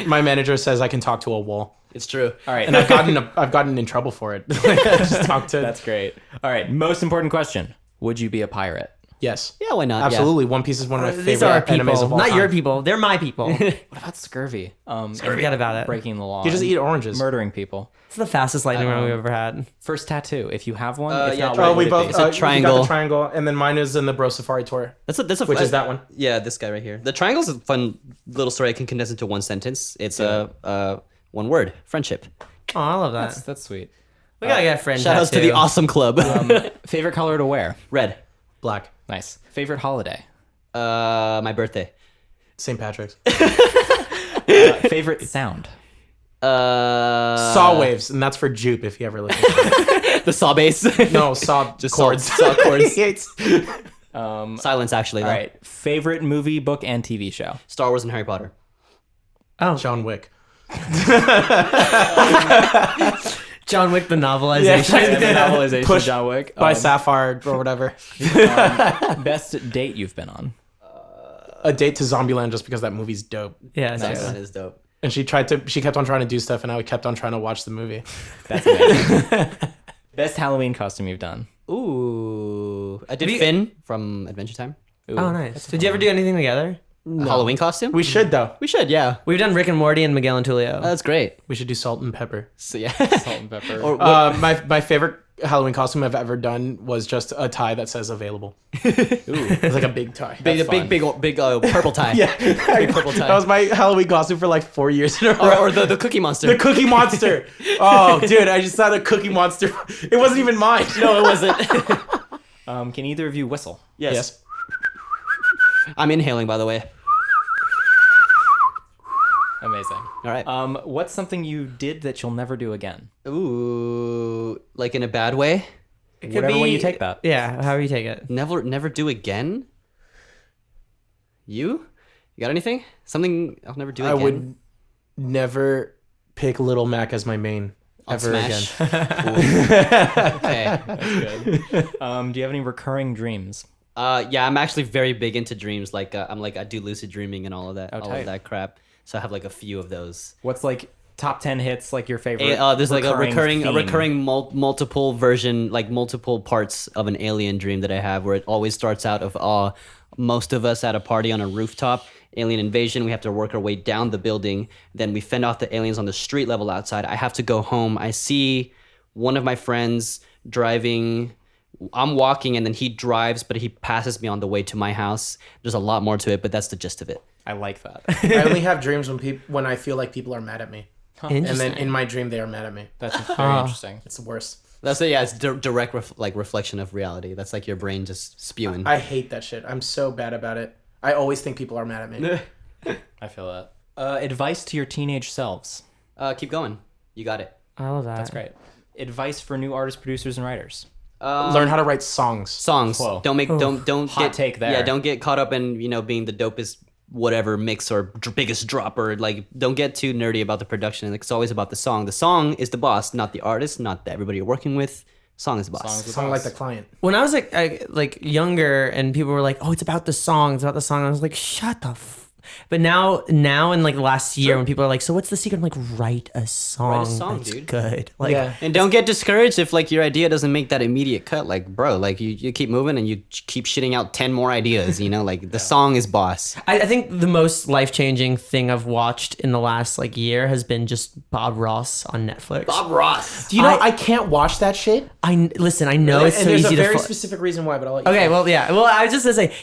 My manager says I can talk to a wall, It's true. All right. and I've gotten in trouble for it. I just talk to. That's great. All right. Most important question. Would you be a pirate? Yes. Yeah, why not? Absolutely. One Piece is one of my These are our favorite animes people, of all not time. your people. They're my people. What about scurvy? Forget about it. Breaking the law. You just and eat oranges. murdering people. It's the fastest lightning round we've ever had. First tattoo, if you have one. If yeah, not, try- what Oh, we would it both. be? It's a You got triangle. the triangle, and then mine is in the Bro Safari Tour, That's a which is that one. Yeah, this guy right here. The triangle's a fun little story I can condense into one sentence. It's one word. Friendship. Oh, I love that. That's sweet. We gotta get a friend. Shout outs to the awesome club. Favorite color to wear? Red. Black. Nice. Favorite holiday? My birthday. St. Patrick's. Favorite sound? Saw waves, and that's for Jupe if you ever listen. To The saw bass. it. No, saw Just chords. saw chords. He hates- Silence, actually. All right. Favorite movie, book, and TV show? Star Wars and Harry Potter. John Wick. John Wick, the novelization. And the novelization Push of John Wick. by Sapphire or whatever. Best date you've been on? A date to Zombieland just because that movie's dope. Yeah, it's That true. is dope. And she kept on trying to do stuff, and I kept on trying to watch the movie. That's amazing. Best Halloween costume you've done? Ooh. I did Have you- Finn from Adventure Time. Oh, nice. Did you ever do anything together? Halloween costume? We should though. We should, yeah. We've done Rick and Morty and Miguel and Tulio. That's great. We should do Salt and Pepper. So yeah. Salt and pepper. Or My favorite Halloween costume I've ever done was just a tie that says available. It's like a big tie. big purple tie. Yeah, Big purple tie. that was my Halloween costume for like 4 years in a row. Or the Cookie Monster. The Cookie Monster. Oh, dude, I just saw the Cookie Monster. It wasn't even mine. No, it wasn't. Can either of you whistle? Yes. I'm inhaling, by the way. Amazing. All right. What's something you did that you'll never do again? Ooh, like in a bad way? It could Whatever way be- you take that. Yeah, however you take it. Never do again? You got anything? Something I'll never do I again? would never pick Little Mac as my main On ever Smash? again. Okay. Do you have any recurring dreams? Yeah, I'm actually very big into dreams. Like I do lucid dreaming and all of that, tight. crap. So I have like a few of those. What's like top 10 hits, like your favorite? There's like a theme? recurring multiple version, like multiple parts of an alien dream that I have, where it always starts out of most of us at a party on a rooftop, alien invasion. We have to work our way down the building. Then we fend off the aliens on the street level outside. I have to go home. I see one of my friends driving. I'm walking and then he drives, but he passes me on the way to my house. There's a lot more to it, but that's the gist of it. I like that. I only have dreams when I feel like people are mad at me. And Interesting. then in my dream, they are mad at me. That's very interesting. It's the worst. That's it. Yeah, it's direct reflection of reality. That's like your brain just spewing. I hate that shit. I'm so bad about it. I always think people are mad at me. I feel that. Advice to your teenage selves. Keep going. You got it. I love that. That's great. Advice for new artists, producers, and writers. Learn how to write songs. Songs. Whoa. Don't Hot get take there. Yeah, don't get caught up in being the dopest whatever mix or biggest drop, or like don't get too nerdy about the production. Like, it's always about the song. The song is the boss, not the artist, not everybody you're working with. Song is the boss. Song like the client. When I was like younger and people were like, "Oh, it's about the song, it's about the song," I was like, "Shut the." But now in like the last year, when people are like, "So what's the secret?" I'm like, "Write a song, that's dude. good." Like, Yeah. And don't get discouraged if like your idea doesn't make that immediate cut. Like, bro, like you keep moving and you keep shitting out 10 more ideas, like the song is boss. I think the most life changing thing I've watched in the last like year has been just Bob Ross on Netflix. Bob Ross. Do you know I can't watch that shit? Listen, I know it's and so there's easy a very to. specific reason why, but I'll let you Okay, finish. well, yeah. Well, I was just gonna say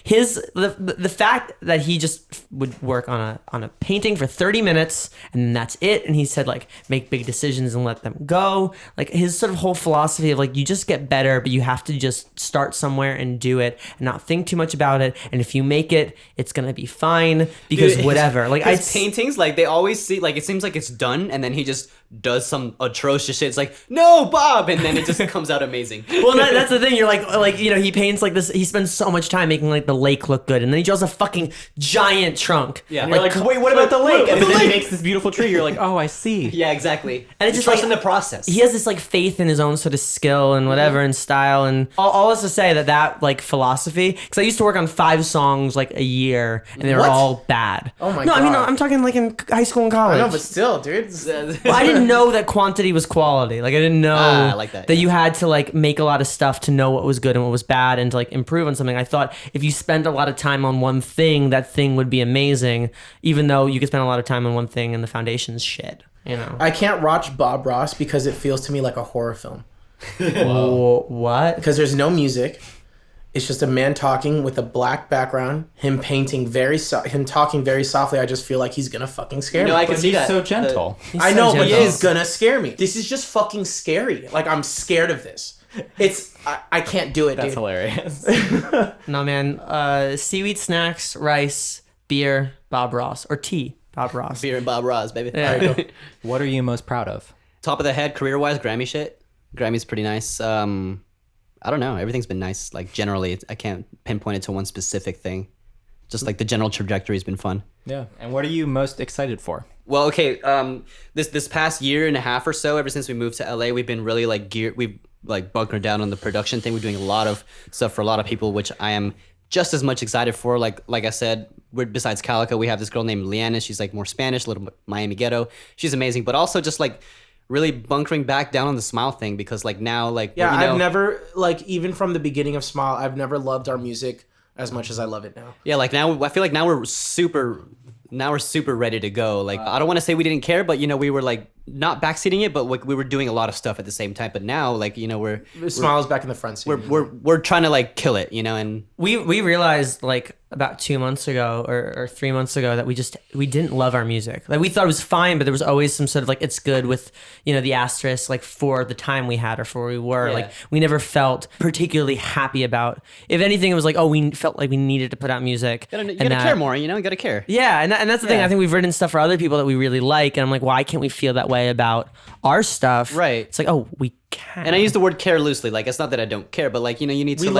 the fact that he just would work on a painting for 30 minutes and that's it, and he said like make big decisions and let them go. Like his sort of whole philosophy of like you just get better, but you have to just start somewhere and do it and not think too much about it. And if you make it, it's gonna be fine because Dude, whatever. Like his paintings, like they always see, like it seems like it's done, and then he just does some atrocious shit. It's like, no, Bob, and then it just comes out amazing. Well, that's the thing. You're like he paints like this. He spends so much time making like the lake look good, and then he draws a fucking giant trunk. Yeah. And you're like, wait, what about the lake? And the then he lake. makes this beautiful tree. You're like, oh, I see. Yeah, exactly. And it's You just trust like in the process. he has this like faith in his own sort of skill and whatever and style and all this to say that like philosophy, because I used to work on 5 songs like a year and they were What? all bad. Oh my no, I mean God. I'm talking like in high school and college. I know, but still, dude. Well, I didn't know that quantity was quality. Like I didn't know I like that, you had to like make a lot of stuff to know what was good and what was bad and to like improve on something. I thought if you spend a lot of time on one thing, that thing would be amazing, even though you could spend a lot of time on one thing and the foundation's shit. I can't watch Bob Ross because it feels to me like a horror film. What? Because there's no music. It's just a man talking with a black background, him painting him talking very softly. I just feel like he's gonna fucking scare me. I can see He's that. so gentle. I know, but gentle. he's gonna scare me. This is just fucking scary. Like, I'm scared of this. I can't do it, That's dude. hilarious. No, man. Seaweed snacks, rice, beer, Bob Ross, or tea, Bob Ross. Beer and Bob Ross, baby. Yeah. What are you most proud of? Top of the head, career-wise, Grammy shit. Grammy's pretty nice. I don't know. Everything's been nice. Like, generally, I can't pinpoint it to one specific thing. Just like the general trajectory has been fun. Yeah. And what are you most excited for? Well, okay. This past year and a half or so, ever since we moved to LA, we've been really like we've like bunkered down on the production thing. We're doing a lot of stuff for a lot of people, which I am just as much excited for. Like I said, besides Calico, we have this girl named Leanna. She's like more Spanish, a little Miami ghetto. She's amazing, but also just like really bunkering back down on the Smile thing, because like now, like, Yeah, you know, I've never, like, even from the beginning of Smile, I've never loved our music as much as I love it now. Yeah, like now I feel like now we're super ready to go. Like I don't want to say we didn't care, but we were like not backseating it, but like we were doing a lot of stuff at the same time. But now like we're Smile's back in the front seat. we're trying to like kill it, and We realized like about 2 months ago or 3 months ago that we didn't love our music. Like we thought it was fine, but there was always some sort of like it's good with the asterisk like for the time we had or for where we were. Yeah. Like we never felt particularly happy about. If anything, it was like we felt like we needed to put out music. you gotta care more, you gotta care. Yeah, and that's the thing. I think we've written stuff for other people that we really like, and I'm like, why can't we feel that way about our stuff? Right. It's like, we can. And I use the word care loosely. Like it's not that I don't care, but like you need to We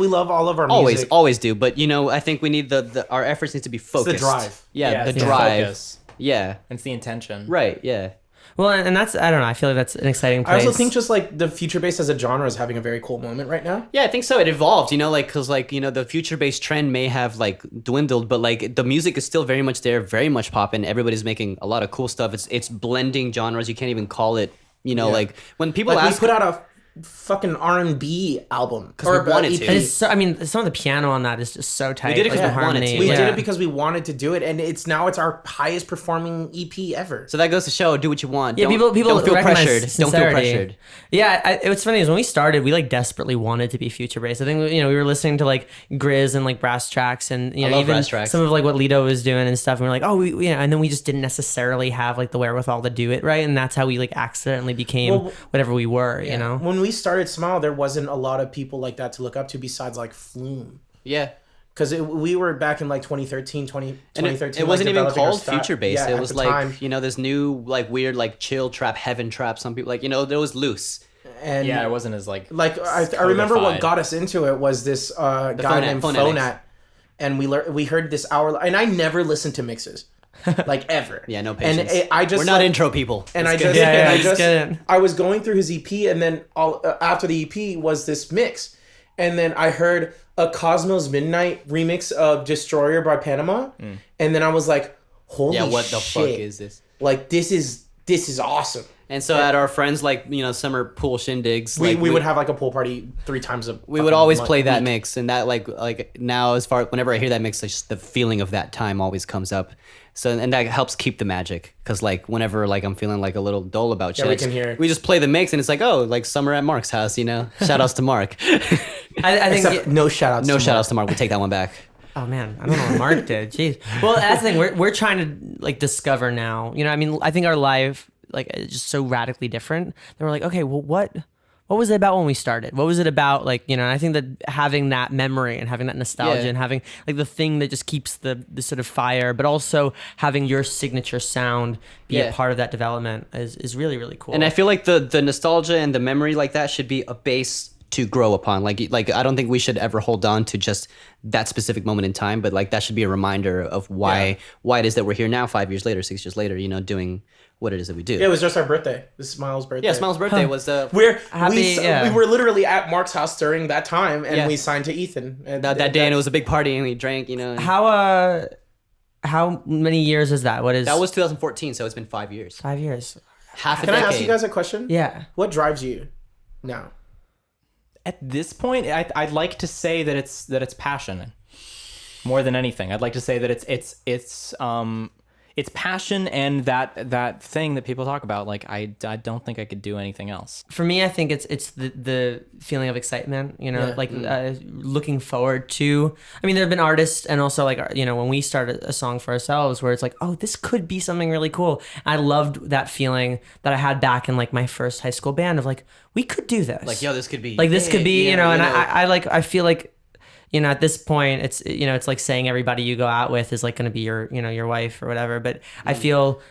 love all of our music. always do. But I think we need our efforts need to be focused. drive. Yeah, the it's drive. focus. Yeah. It's the intention. Right. Yeah. Well, and that's I don't know. I feel like that's an exciting place. I also think just like the future bass as a genre is having a very cool moment right now. Yeah, I think so. It evolved, because the future based trend may have like dwindled, but like the music is still very much there, very much popping. Everybody's making a lot of cool stuff. It's blending genres. You can't even call it, like when people Like ask. we put out a fucking R&B album we wanted to. And it's so, I mean, some of the piano on that is just so tight. did it 'cause the we wanted harmony. to. We Yeah. did it because we wanted to do it, and it's our highest performing EP ever. So that goes to show, do what you want. Yeah, people don't feel recognize pressured. Don't feel sincerity. pressured. Yeah, what's funny is when we started, we like desperately wanted to be future based. I think we were listening to like Grizz and like Brass Tracks and love even Brass Tracks. some of like what Lido was doing and stuff. And we're like, and then we just didn't necessarily have like the wherewithal to do it right, and that's how we like accidentally became whatever we were. You know, When we started Smile, there wasn't a lot of people like that to look up to besides like Flume. Yeah. Because we were back in like 2013. And it wasn't even called future bass. It was like, this new like weird like chill trap, heaven trap. Some people like, there was loose. And Yeah, it wasn't as like I remember what codified. got us into it was this guy named phonetics. Phonat, and we heard this hour, and I never listened to mixes, like ever. Yeah, no patience. And I just We're not intro people. And I It's just, good. and I just get it. I was going through his EP, and then after the EP was this mix, and then I heard a Cosmos Midnight remix of Destroyer by Panama, and then I was like, "Holy shit! what the fuck is this?" Like this is awesome." And so at our friends like summer pool shindigs, We like, would have like a pool party 3 times a. we would always play that mix, and that like now as far whenever I hear that mix, just the feeling of that time always comes up. So and that helps keep the magic, because like whenever like I'm feeling like a little dull about shit, we can hear it. we just play the mix, and it's like, oh, like summer at Mark's house, Shout outs to Mark. I think. Except no shout outs. No shout outs to Mark. We take that one back. Oh man, I don't know what Mark did. Jeez. Well, that's the thing. We're trying to like discover now. I mean, I think our life like is just so radically different that we're like, okay, well, what was it about when we started? What was it about like and I think that having that memory and having that nostalgia Yeah. and having like the thing that just keeps the sort of fire, but also having your signature sound be Yeah. a part of that development is really really cool. And I feel like the nostalgia and the memory like that should be a base to grow upon. Like I don't think we should ever hold on to just that specific moment in time, but like that should be a reminder of why it is that we're here now 5 years later, 6 years later, doing what it is that we do. Yeah, it was just our birthday. This is Smile's birthday. Yeah, Smile's birthday was We yeah. were literally at Mark's house during that time, and Yeah. we signed to Ethan. And that day, and it was a big party, and we drank. And how many years is that? What is that was 2014, so it's been 5 years. 5 years? Half a Can I decade. ask you guys a question? Yeah. What drives you now? At this point, I'd like to say that it's passion more than anything. I'd like to say that it's passion and that thing that people talk about. Like I don't think I could do anything else. For me, I think it's the feeling of excitement, looking forward to. I mean, there have been artists and also like, when we started a song for ourselves where it's like, oh, this could be something really cool. I loved that feeling that I had back in like my first high school band of like, we could do this. Like, yo, this could be. Like this could be, yeah, and I feel like, at this point, it's like saying everybody you go out with is like going to be your, your wife or whatever. But I feel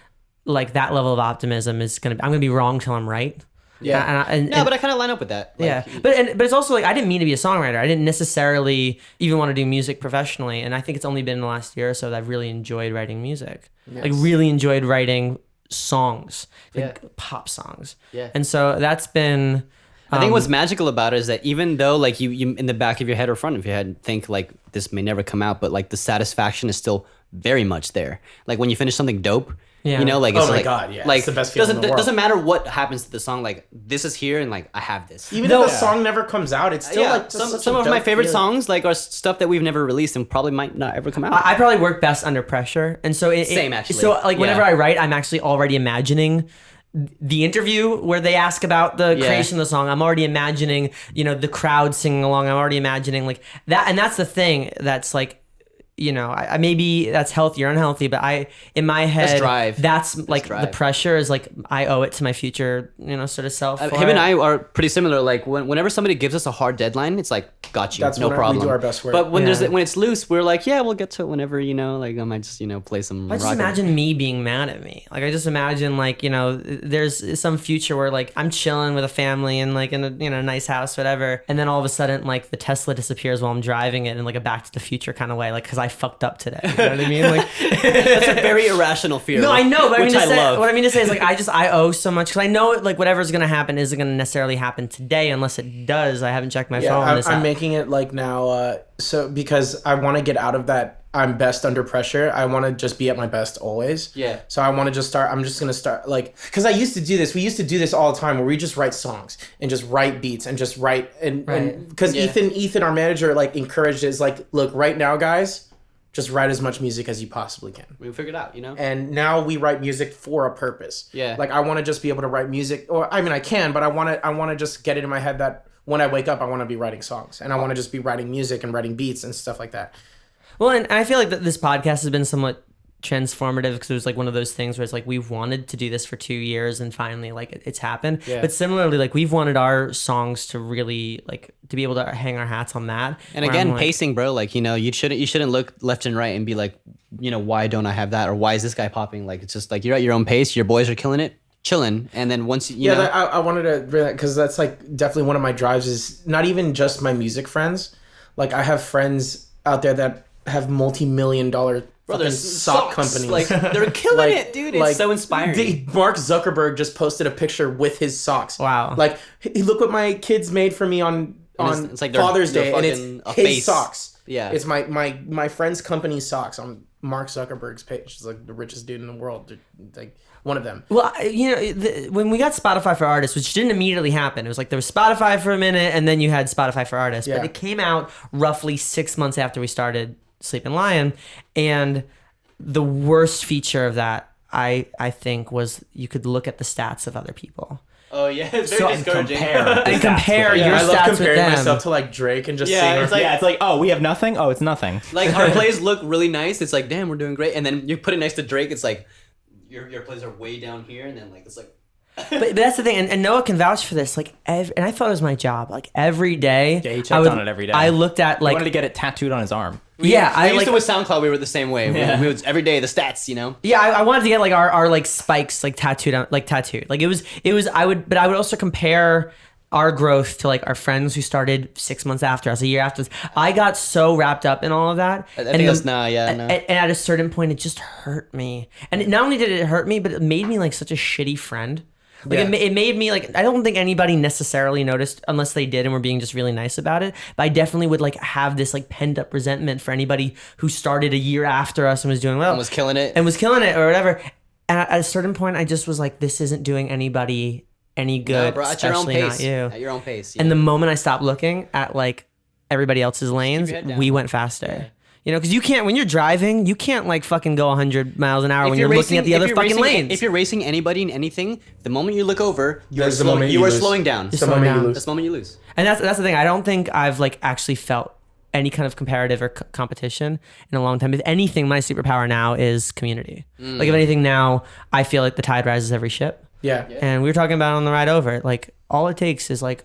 like that level of optimism is I'm going to be wrong till I'm right. Yeah. But I kind of line up with that. Like, Yeah. But it's also like, I didn't mean to be a songwriter. I didn't necessarily even want to do music professionally. And I think it's only been in the last year or so that I've really enjoyed writing music. Like really enjoyed writing songs, like pop songs. Yeah. And so that's been, I think what's magical about it is that even though like you in the back of your head or front of your head think like this may never come out, but like the satisfaction is still very much there. Like when you finish something dope, Yeah. You know, like Oh it's my like, God, yeah. like It's the best feeling in the world. doesn't matter what happens to the song. Like this is here, and like I have this. Even if the song never comes out, it's still like just such some a of my dope favorite feeling. songs like are stuff that we've never released and probably might not ever come out. I probably work best under pressure, and so Same, actually. So like whenever Yeah. I write, I'm actually already imagining the interview where they ask about the creation of the song. I'm already imagining, the crowd singing along. I'm already imagining like that, and that's the thing that's like. I maybe that's healthy or unhealthy, but in my head, That's drive. That's like the drive. pressure is like I owe it to my future, sort of self. Him and I are pretty similar. Like whenever somebody gives us a hard deadline, it's like, got you, That's no when problem. we do our best work. But when Yeah. when it's loose, we're like, yeah, we'll get to it whenever, like I might just, play some I just rock. imagine me being mad at me. Like I just imagine like, there's some future where like I'm chilling with a family and like in a nice house, whatever. And then all of a sudden like the Tesla disappears while I'm driving it in like a Back to the Future kind of way. Like, cause I fucked up today. You know what I mean? Like That's a very irrational fear. no, I know, but which I love. what I mean to say is like, I owe so much. Cause I know like whatever's going to happen isn't going to necessarily happen today unless it does. I haven't checked my phone. I'm making it like now, so because I want to get out of that. I'm best under pressure. I want to just be at my best always. Yeah. So I want to just start. I'm just gonna start like because I used to do this. We used to do this all the time where we just write songs and just write beats and just write and because Ethan, our manager, like encouraged is like, look, right now, guys, just write as much music as you possibly can. We figured out, And now we write music for a purpose. Yeah. Like I want to just be able to write music, or I mean I can, but I want to just get it in my head that when I wake up, I want to be writing songs and I want to just be writing music and writing beats and stuff like that. Well, and I feel like that this podcast has been somewhat transformative because it was like one of those things where it's like we've wanted to do this for 2 years and finally like it's happened. Yeah. But similarly, like we've wanted our songs to really like to be able to hang our hats on that. And where again, I'm like, pacing, bro. Like you shouldn't look left and right and be like, why don't I have that, or why is this guy popping? Like it's just like you're at your own pace. Your boys are killing it, chilling, and then once you know, I wanted to bring that because that's like definitely one of my drives is not even just my music friends. Like I have friends out there that have multi-million-dollar fucking sock companies. like they're killing it, dude. It's so inspiring. Mark Zuckerberg just posted a picture with his socks. Wow. Like, look what my kids made for me on it's like they're- Father's they're Day, and fucking a it's his face. socks. Yeah. It's my friend's company socks on Mark Zuckerberg's page. It's like the richest dude in the world. Like one of them. well, when we got Spotify for Artists, which didn't immediately happen, it was like there was Spotify for a minute and then you had Spotify for Artists. Yeah. But it came out roughly 6 months after we started Sleeping Lion, and the worst feature of that I think was you could look at the stats of other people. Oh yeah, it's So- very discouraging. And compare your I love stats with comparing them. myself to like Drake and just Yeah, seeing. it's like- yeah, it's like, oh, we have nothing. Oh, it's nothing. Like our plays look really nice. It's like, damn, we're doing great. And then you put it next to Drake. It's like your plays are way down here, and then like it's like. But that's the thing, and Noah can vouch for this. Like, and I thought it was my job. Like every day, Yeah, he checked I would, on it every day. I looked at I like, wanted to get it tattooed on his arm. yeah, I I used like, to with SoundCloud. We were the same way. Yeah. We would every day the stats. yeah, I wanted to get like our like spikes like tattooed on, like tattooed. Like it was I would also compare our growth to like our friends who started 6 months after us, a year after us. I got so wrapped up in all of that. I think that's no. And at a certain point, it just hurt me. And not only did it hurt me, but it made me like such a shitty friend. Like it made me like, I don't think anybody necessarily noticed unless they did and were being just really nice about it. But I definitely would like have this like pent up resentment for anybody who started a year after us and was doing well. And was killing it. or whatever. And at a certain point, I just was like, this isn't doing anybody any good, bro, at your own especially pace. not you. At your own pace. And the moment I stopped looking at like everybody else's lanes, your head down. we went faster. You know, because you can't, when you're driving, you can't like fucking go 100 miles an hour when you're looking at the other fucking lanes. If you're racing anybody in anything, the moment you look over, you are That's the moment you you are lose. slowing down. It's the moment you lose. That's the moment you lose. And that's the thing. I don't think I've like actually felt any kind of comparative or competition in a long time. If anything, my superpower now is community. Like if anything now, I feel like the tide rises every ship. Yeah. And we were talking about it on the ride over. Like all it takes is like,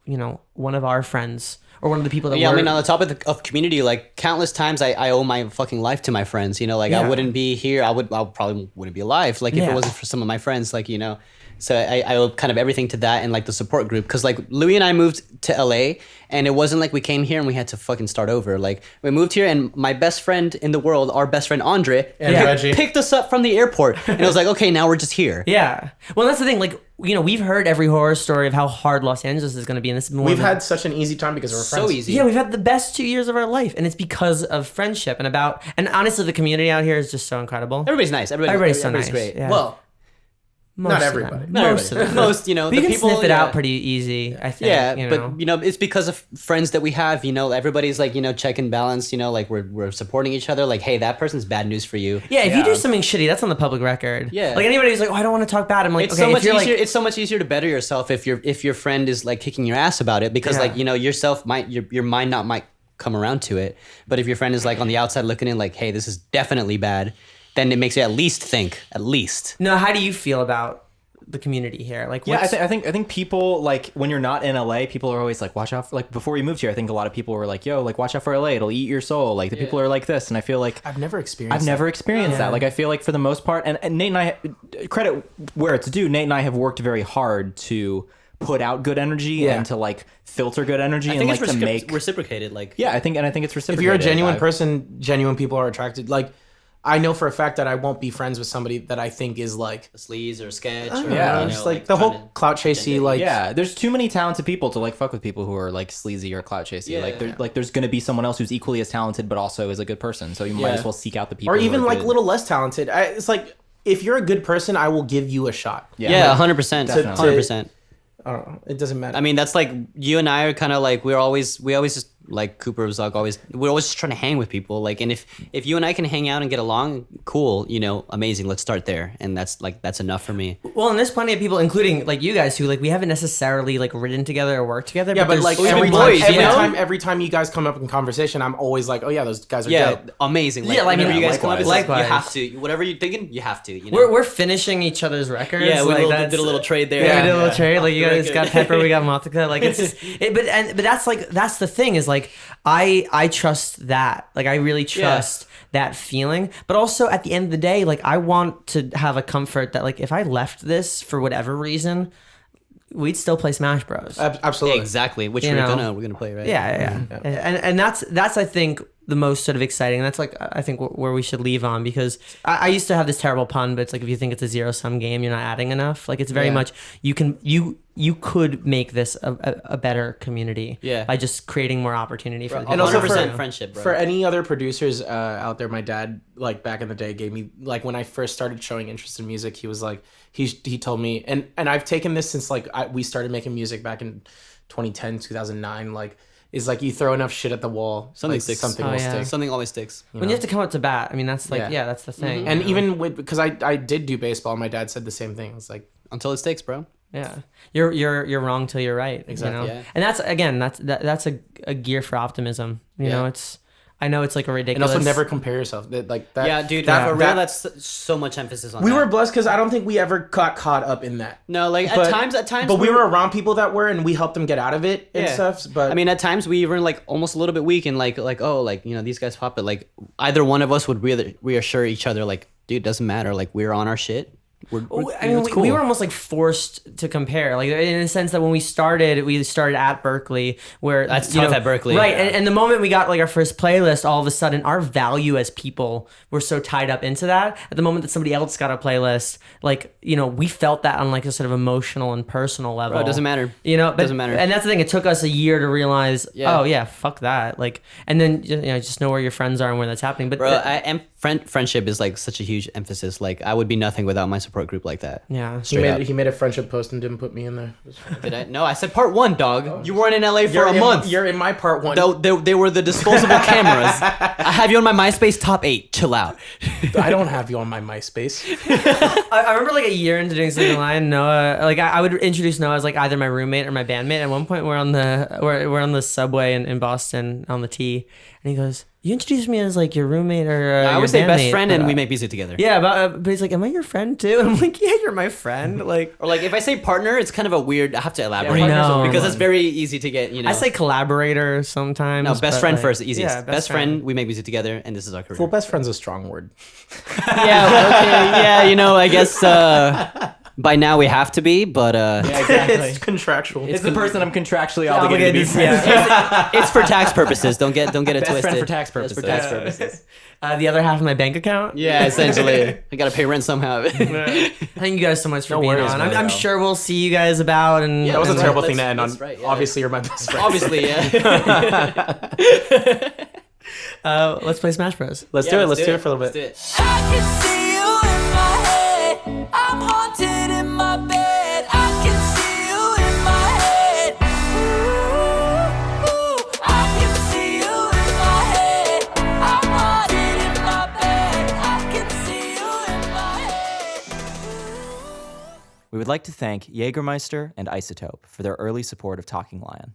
you know, one of our friends or one of the people that Yeah, I we're- mean, on the topic of community, like countless times I owe my fucking life to my friends. You know, like I Yeah. wouldn't be here. I probably wouldn't be alive. Like if Yeah. it wasn't for some of my friends, like, you know. So I owe kind of everything to that and like the support group. Cause like Louis and I moved to LA and it wasn't like we came here and we had to fucking start over. Like we moved here and my best friend in the world, our best friend Andre, And Reggie. picked us up from the airport. And it was like, okay, now we're just here. Yeah. Well, that's the thing. Like, we've heard every horror story of how hard Los Angeles is going to be, and this is We've had such an easy time because we're friends. So easy. Yeah, we've had the best 2 years of our life, and it's because of friendship and honestly, the community out here is just so incredible. Everybody's nice. Everybody's so nice. great. Yeah. Well, Most not of everybody. them. Not Most of everybody. them. Most, But the you can people, sniff it yeah. out pretty easy, I think. Yeah, but it's because of friends that we have. Everybody's like check and balance. Like we're supporting each other. Like, hey, that person's bad news for you. Yeah, if you do something shitty, that's on the public record. Yeah. Like anybody who's like, oh, I don't want to talk bad. I'm like, It's okay, so if much you're easier. like, It's so much easier to better yourself if your friend is like kicking your ass about it because Yeah. yourself your mind not might come around to it. But if your friend is like on the outside looking in, like, hey, this is definitely bad, then it makes you at least think. At least. no, how do you feel about the community here? Like, Yeah, what's, I think people like when you're not in LA, people are always like, watch out. Like before we moved here, I think a lot of people were like, yo, like watch out for LA, it'll eat your soul. Like the people are like this, and I feel like I've never experienced. I've never experienced Yeah. that. Like I feel like for the most part, and Nate and I, credit where it's due, Nate and I have worked very hard to put out good energy Yeah. and to like filter good energy I and think like it's to make. reciprocated. Like Yeah, I think it's reciprocated. If you're a genuine I- person, genuine people are attracted. Like, I know for a fact that I won't be friends with somebody that I think is like, a sleaze or a sketch. I Or, don't Yeah. know, just like the whole clout chasey, like, Yeah, there's too many talented people to like fuck with people who are like sleazy or clout chasey. Yeah. There's gonna be someone else who's equally as talented but also is a good person. So you might Yeah. as well seek out the people. or who even are like good. a little less talented. It's like, if you're a good person, I will give you a shot. Yeah, 100%. Definitely. 100%. I don't know. It doesn't matter. I mean, that's like you and I are kind of like we always just like Cooper was like we're always just trying to hang with people. Like, and if you and I can hang out and get along, cool, amazing. Let's start there, and that's enough for me. well, and there's plenty of people, including like you guys, who like we haven't necessarily like ridden together or worked together. yeah, but there's like so every much- time, every time you guys come up in conversation, I'm always like, oh yeah, those guys are dope. Amazing. Like, Yeah, like, whenever yeah, you guys come up, it's like, you likewise. have to. Whatever you're thinking, you have to. we're finishing each other's records. yeah, we like, did a little trade there. Yeah, we did a little trade. Like you Very guys good. got Pepper, we got Mothika. Like it's just, but that's the thing is like I trust that. Like I really trust that feeling. But also at the end of the day, like I want to have a comfort that like if I left this for whatever reason, we'd still play Smash Bros. Absolutely. Exactly. Which You we're know. gonna play, right? Yeah. And that's I think the most sort of exciting. That's like I think where we should leave on, because I used to have this terrible pun, but it's like if you think it's a zero sum game, you're not adding enough. Like it's very much you could make this a better community Yeah. by just creating more opportunity for the people. And also 100% friendship, bro. For any other producers out there, my dad, like back in the day, gave me, like when I first started showing interest in music, he was like, he told me, and I've taken this since like we started making music back in 2010, 2009, like, is like you throw enough shit at the wall, Something like, sticks. something Oh, will yeah. stick. Something always sticks. when you have to come up to bat, I mean that's like Yeah. that's the thing. And you know? even with, because I did do baseball, my dad said the same thing. It's like, Until it sticks, bro. yeah, you're wrong till you're right. Exactly, You know? yeah. And that's again that's a gear for optimism. You know, I know it's like a and ridiculous. also never compare yourself. Like that. Yeah, dude. That, for real, that- that's so much emphasis on we that. were blessed because I don't think we ever got caught up in that. No, like But- at times, But we were around people that were, and we helped them get out of it and Yeah. stuff. But I mean, at times we were like almost a little bit weak and like these guys pop it. Like either one of us would reassure each other, like, dude, doesn't matter. Like we're on our shit. I mean, it's we cool. were almost like forced to compare, like in the sense that when we started at Berkeley, where That's you tough know, at Berkeley. right? Yeah. And the moment we got like our first playlist, all of a sudden our value as people were so tied up into that. At the moment that somebody else got a playlist, like we felt that on like a sort of emotional and personal level. Bro, it doesn't matter. But, Doesn't matter. And that's the thing. It took us a year to realize, Yeah. oh yeah, fuck that. Like, and then just know where your friends are and where that's happening. But Bro, friendship is like such a huge emphasis. Like I would be nothing without my support group like that. yeah, he made a friendship post and didn't put me in there. Did I? No, I said part 1, dog. You weren't in LA for a month. You're in my part 1. They were the disposable cameras. I have you on my MySpace top 8. Chill out. I don't have you on my MySpace. I remember like a year into doing Sleeping Lion, Noah, like I would introduce Noah as like either my roommate or my bandmate. At one point we're on the subway in Boston on the T, and he goes, "You introduced me as like your roommate or I your would say best bandmate, friend, but, and we make music together. yeah, but he's like, am I your friend too? And I'm like, yeah, you're my friend. Like Or like if I say partner, it's kind of a weird. I have to elaborate partner's a weird because one. it's very easy to get. I say collaborator sometimes. no, best but, friend like, first, easiest. Yeah, best friend. We make music together, and this is our career. Well, best friend's a strong word. Yeah, okay, yeah. I guess By now we have to be, but Yeah, exactly. It's contractual. It's the person I'm contractually obligated to be Obligated, friends with. it's for tax purposes. Don't get it Best twisted. friend for tax It's purposes. for tax purposes. The other half of my bank account. Yeah, essentially. I gotta pay rent somehow. Thank you guys so much for No being worries, on. man. I'm sure we'll see you guys about. And That was a and- terrible thing to end on. that's right, yeah. Obviously, you're my best friend. Obviously, yeah. Let's play Smash Bros. Let's do it. Let's do it for a little bit. Let's I can see you in my head. I'm haunted in my bed. I can see you in my head. Ooh, I can see you in my head. I'm haunted in my bed. I can see you in my head. We would like to thank Jägermeister and Isotope for their early support of Talking Lion.